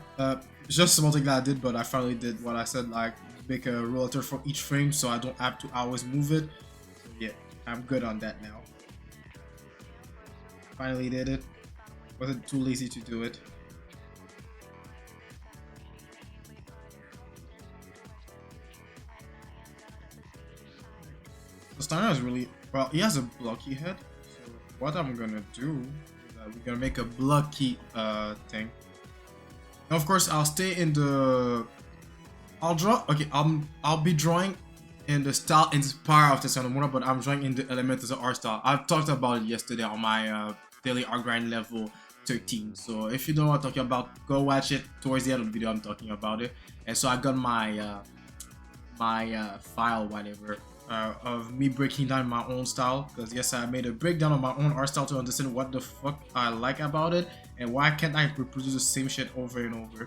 just something that I did, but I finally did what I said, like make a rollator for each frame, so I don't have to always move it. So yeah, I'm good on that now. Finally did it. Wasn't too lazy to do it. Steiner is really well. He has a blocky head. So what I'm gonna do is that we're gonna make a blocky thing. Now, of course, I'll stay in the. I'll draw. Okay, I'll be drawing in the style inspired of Tetsuya Nomura, but I'm drawing in the element of the art style. I've talked about it yesterday on my daily art grind level 13. So if you don't know what I'm talking about, go watch it. Towards the end of the video, I'm talking about it. And so I got my file, whatever. Of me breaking down my own style, because yes, I made a breakdown of my own art style to understand what the fuck I like about it and why can't I reproduce the same shit over and over.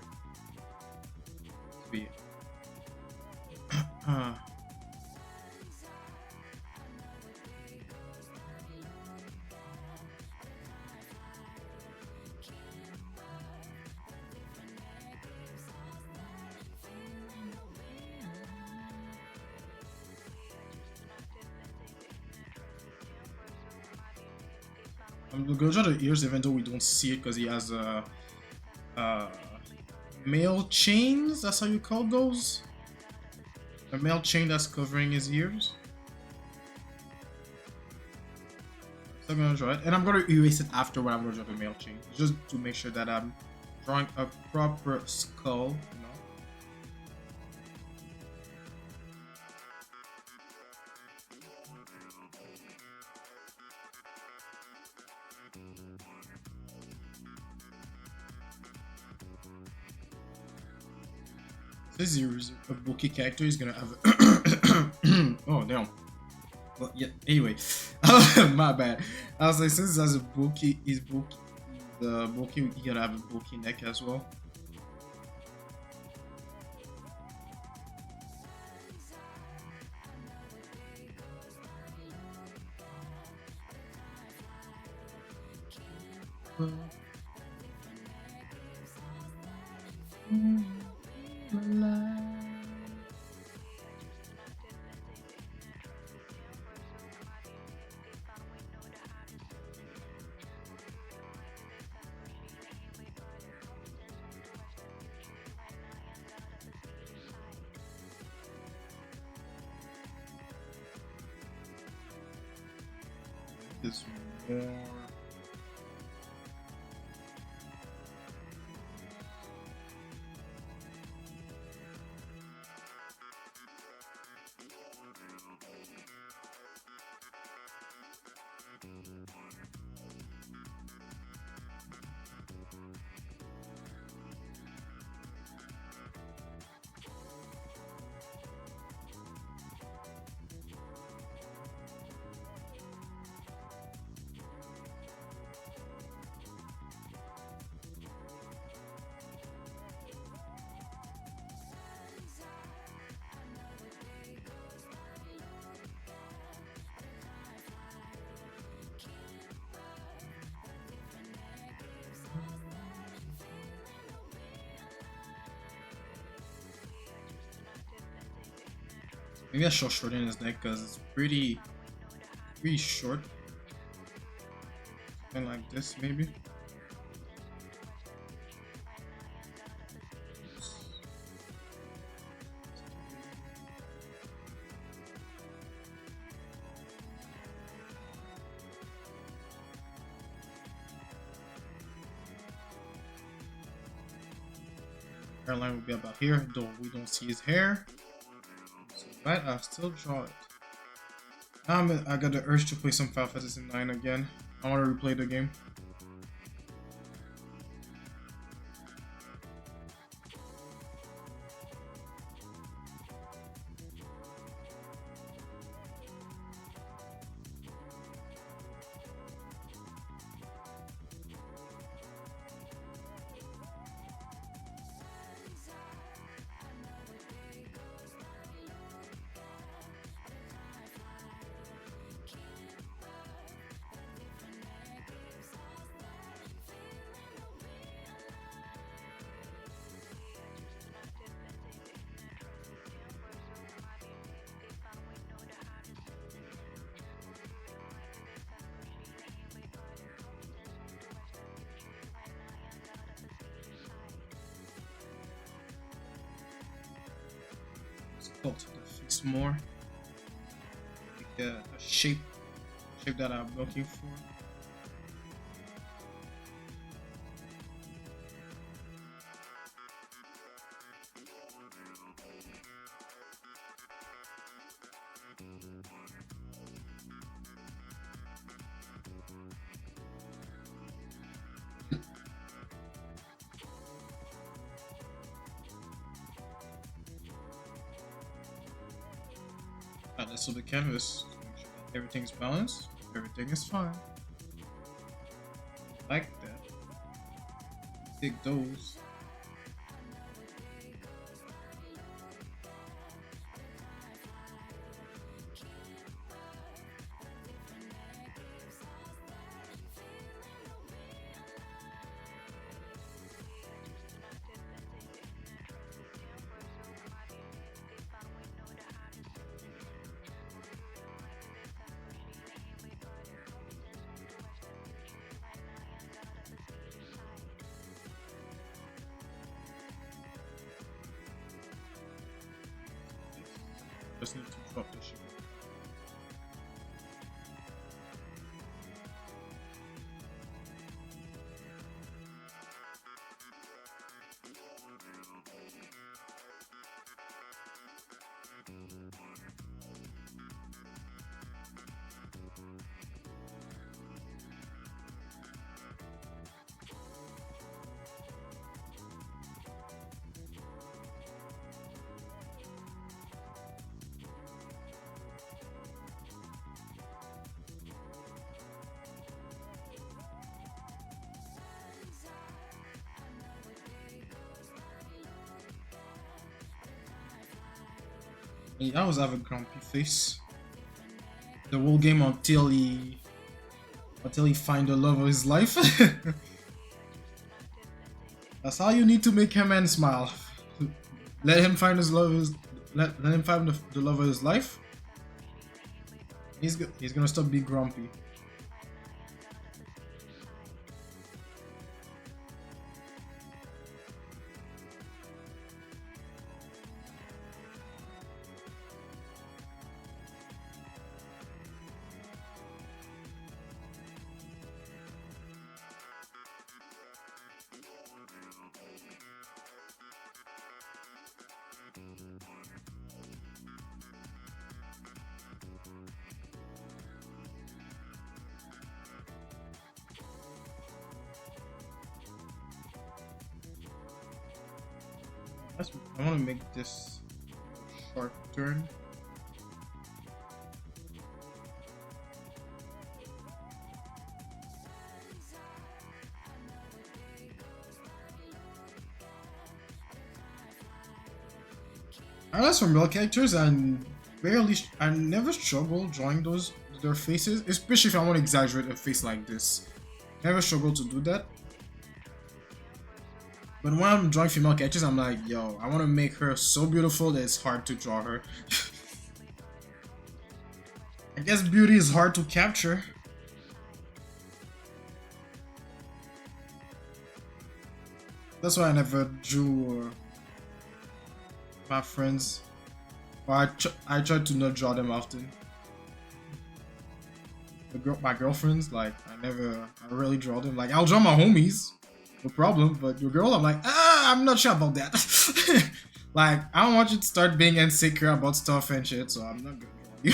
So, yeah. I'm gonna draw the ears even though we don't see it, because he has male chains, that's how you call those? A male chain that's covering his ears. So I'm gonna draw it, and I'm gonna erase it after when I'm gonna draw the male chain, just to make sure that I'm drawing a proper skull, you know? This is a bulky character. He's gonna have oh damn. Well, yeah. Anyway, my bad. I was like, since he has a bulky, he's bulky. The bulky, he gonna have a bulky neck as well. is more. Maybe I shall shorten his neck because it's pretty short. Something like this, maybe. Hairline will be about here, though we don't see his hair. So right, I'll still draw it. I got the urge to play some Final Fantasy 9 again. I want to replay the game. Sculpt the face more. Like a shape that I'm looking for. Let's look at the canvas. Make sure that everything's balanced. Everything is fine. Like that. Take those. Just need to drop the ship. He always have a grumpy face. The whole game until he find the love of his life. That's how you need to make him and smile. Let him find his love. Let him find the love of his life. He's gonna stop being grumpy. I want to make this short turn. I realize for male characters, I never struggle drawing their faces, especially if I want to exaggerate a face like this. Never struggle to do that. But when I'm drawing female characters, I'm like, yo, I want to make her so beautiful that it's hard to draw her. I guess beauty is hard to capture. That's why I never drew my friends. Or I try to not draw them often. My girlfriends, like, I rarely draw them. Like, I'll draw my homies, no problem. But your girl, I'm like, I'm not sure about that. Like, I don't want you to start being insecure about stuff and shit, so I'm not gonna draw you.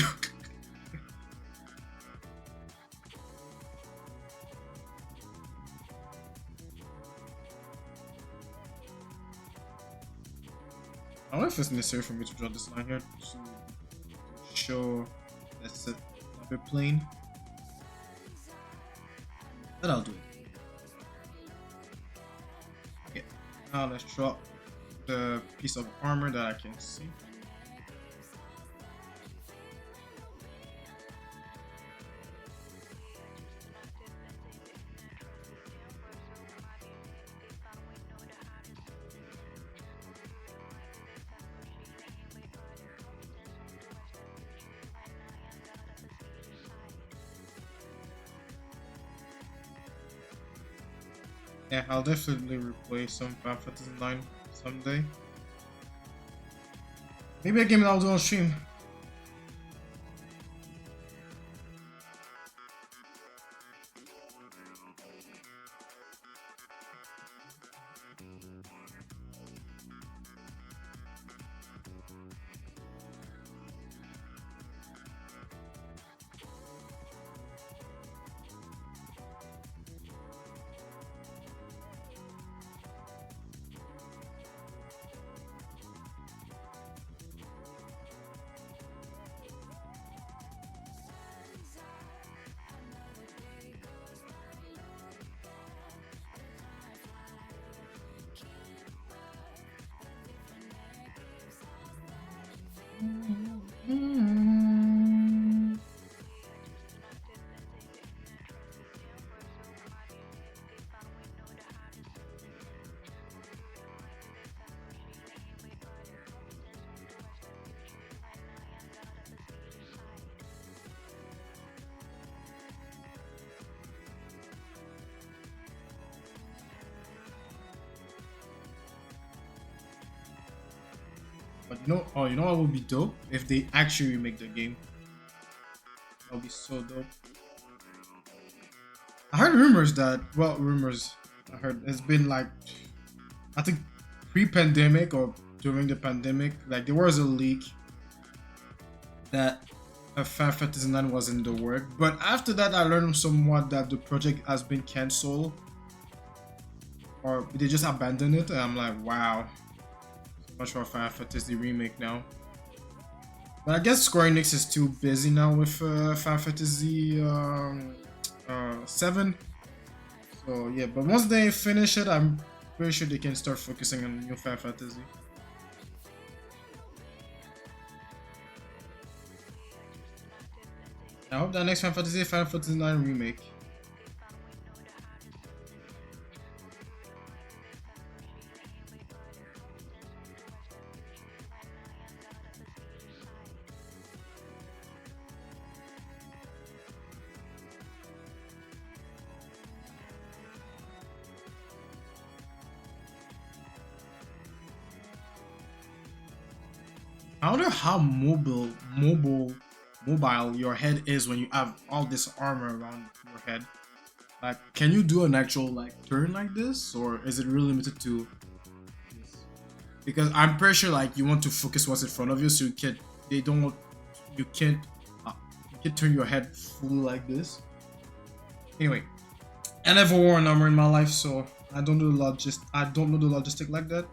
I don't know if it's necessary for me to draw this line here to show that's set of a plane. But I'll do it. Okay, now let's draw the piece of armor that I can see. Yeah, I'll definitely replay some Final Fantasy 9 someday. Maybe a game that I'll do on stream. But you know what would be dope? If they actually remake the game. That would be so dope. I heard rumors that, I heard it's been like, I think pre-pandemic or during the pandemic, like there was a leak that a Final Fantasy 9 was in the work. But after that, I learned somewhat that the project has been cancelled. Or they just abandoned it, and I'm like, wow. Much for a Final Fantasy remake now. But I guess Square Enix is too busy now with Final Fantasy 7. So yeah, but once they finish it, I'm pretty sure they can start focusing on new Final Fantasy. I hope that next Final Fantasy 9 remake. I wonder how mobile your head is when you have all this armor around your head. Like, can you do an actual like turn like this, or is it really limited to this? Because I'm pretty sure like you want to focus what's in front of you, so you can't turn your head fully like this. Anyway, I never wore an armor in my life, so I don't know the logistic like that.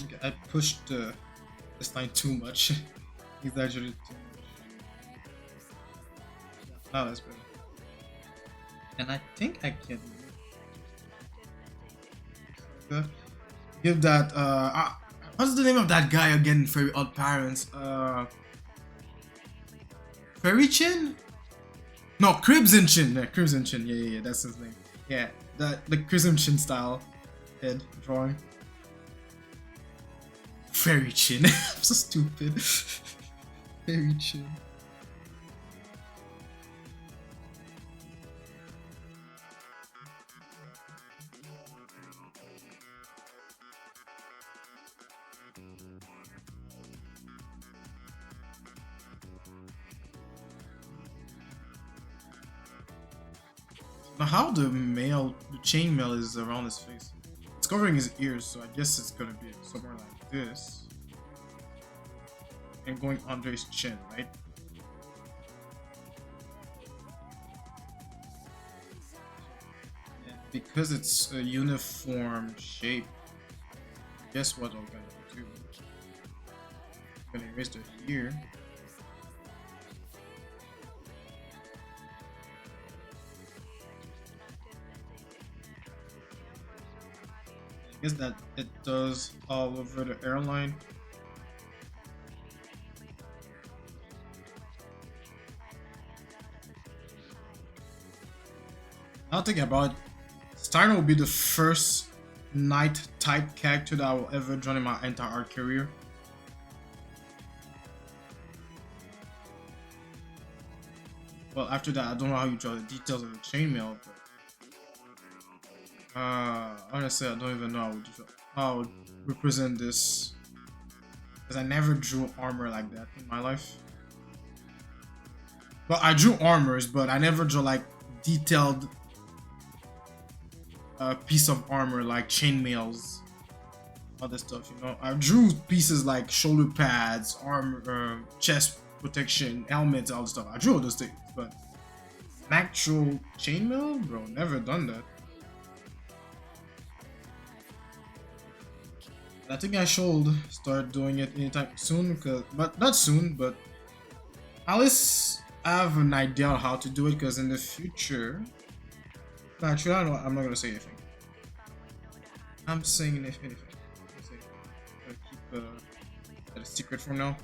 Okay, I pushed this line too much. Exaggerated too much. Now that's better. And I think I can give that what's the name of that guy again for Odd Parents? Fairy Chin? No, Crimson Chin. Yeah, Crimson Chin. Yeah, that's his name. Yeah, the Crimson Chin style head drawing. Fairy Chin. I'm so stupid. Fairy Chin. Now, how the chainmail is around his face? It's covering his ears, so I guess it's gonna be somewhere like this. And going under his chin, right? And because it's a uniform shape, guess what I'm gonna do? I'm gonna erase the here. I guess that it does all over the airline. Now thinking about it, Steiner will be the first knight type character that I will ever draw in my entire art career. Well, after that, I don't know how you draw the details of the chainmail, but honestly, I don't even know how I would represent this, because I never drew armor like that in my life. But I drew armors, but I never drew like detailed piece of armor like chainmails, other stuff. You know, I drew pieces like shoulder pads, armor, chest protection, helmets, all the stuff. I drew all those things, but an actual chainmail, bro, never done that. I think I should start doing it anytime soon, but not soon, but at least I have an idea on how to do it, because in the future, actually, I'm not gonna say anything. I'm saying anything. I'm gonna keep that a secret for now,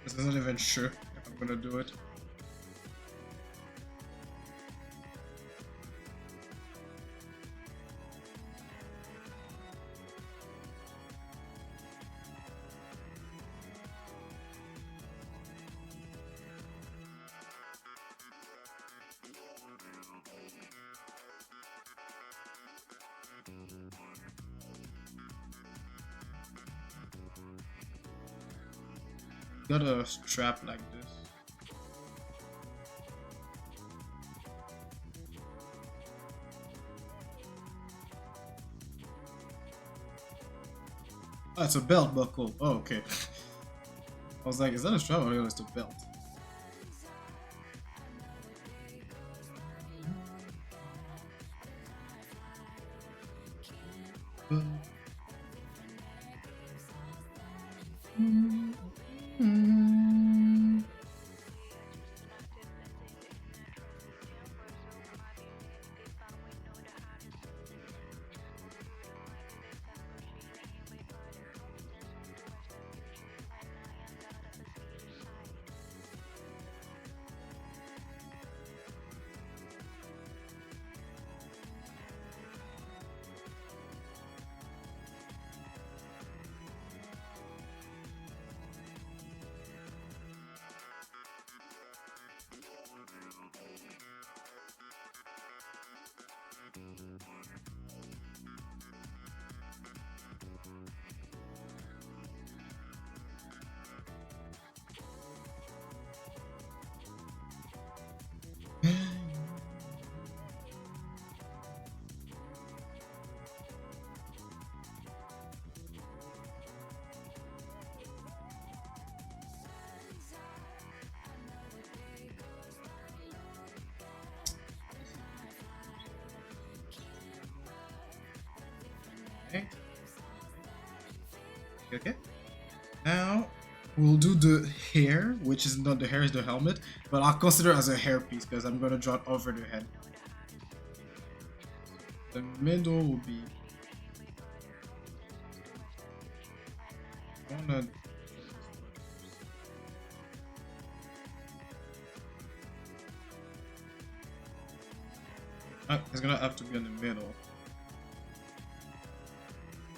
because I'm not even sure if I'm gonna do it. Got a strap like this. Oh, it's a belt buckle. Oh, okay. I was like, is that a strap or is it a belt? Okay. Now we'll do the hair, which is not the hair, is the helmet, but I'll consider it as a hairpiece because I'm gonna draw it over the head. The middle will be. It's gonna have to be in the middle.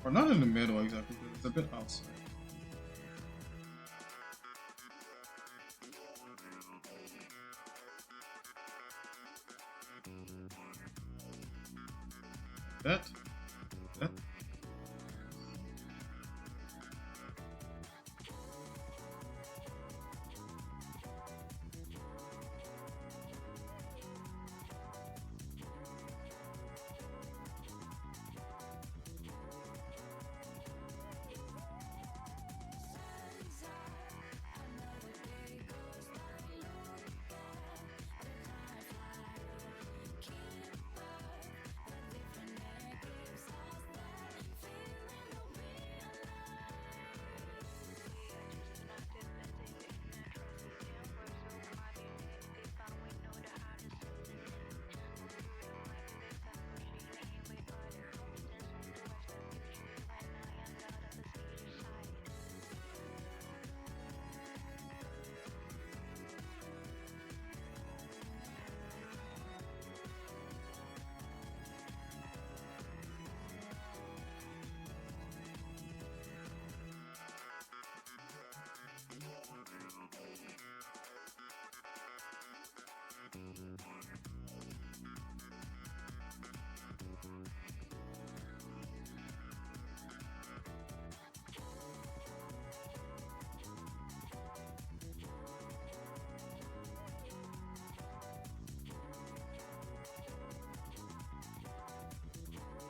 Or not in the middle exactly, because it's a bit outside. That.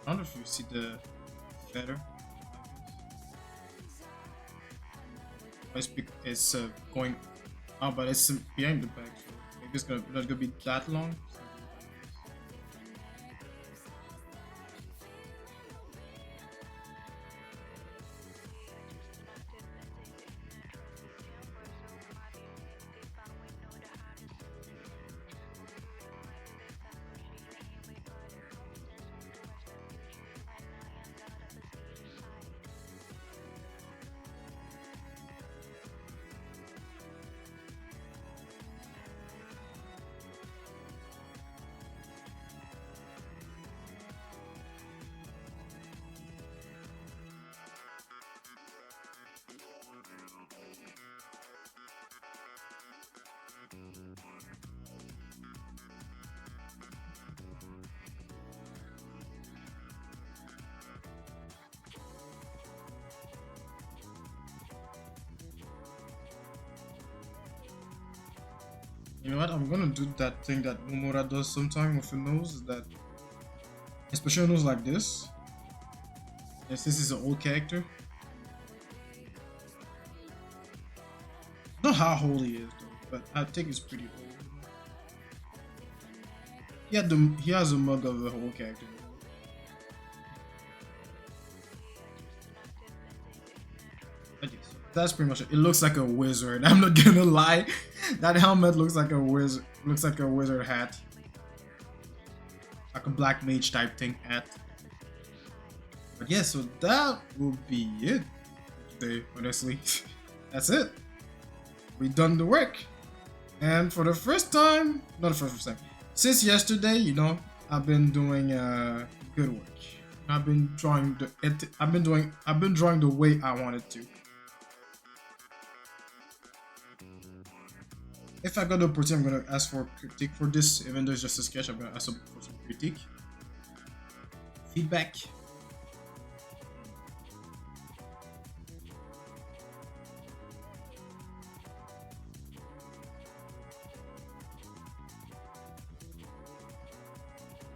I don't know if you see the feather. It's going out, but it's behind the back. So maybe it's not gonna be that long. You know what? I'm gonna do that thing that Momura does sometimes with a nose. Is that, especially a nose like this. Yes, this is an old character. Not how old he is though, but I think he's pretty old. He has a mug of the whole character. That's pretty much it. It looks like a wizard. I'm not gonna lie. That helmet looks like a wizard. Looks like a wizard hat. Like a black mage type thing hat. But yeah, so that will be it today, honestly. That's it. We done the work. And for the first time, not the first time, since yesterday, you know, I've been doing good work. I've been drawing I've been drawing the way I wanted to. If I got the opportunity, I'm gonna ask for critique for this, even though it's just a sketch. I'm gonna ask for some critique, feedback.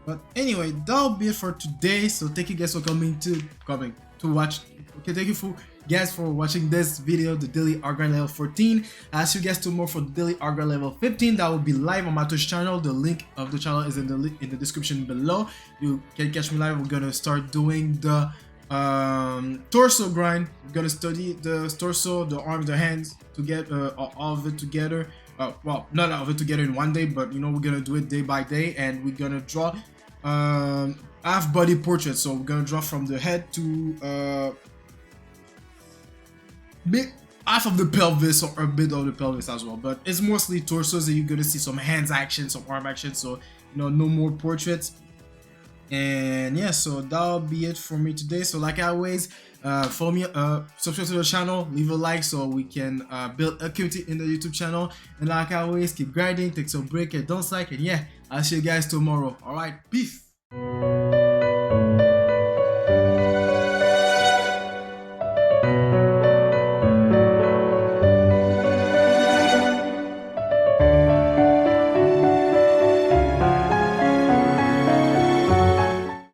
But anyway, that'll be it for today. So thank you guys for coming to watch. Okay, thank you guys for watching this video, the Daily Art Grind level 14. I ask you guys to more for the Daily Art Grind level 15. That will be live on my Twitch channel. The link of the channel is in the description below. You can catch me live. We're gonna start doing the torso grind. We're gonna study the torso, the arms, the hands to get all of it together. Well, not all of it together in one day, but you know, we're gonna do it day by day, and we're gonna draw half body portrait. So we're gonna draw from the head to half of the pelvis or a bit of the pelvis as well, but it's mostly torsos that you're gonna see some hands action, some arm action. So you know, no more portraits. And yeah, so that'll be it for me today. So like always, follow me, subscribe to the channel, leave a like so we can build a community in the YouTube channel. And like always, keep grinding, take some break and don't slack. And yeah, I'll see you guys tomorrow. All right, peace.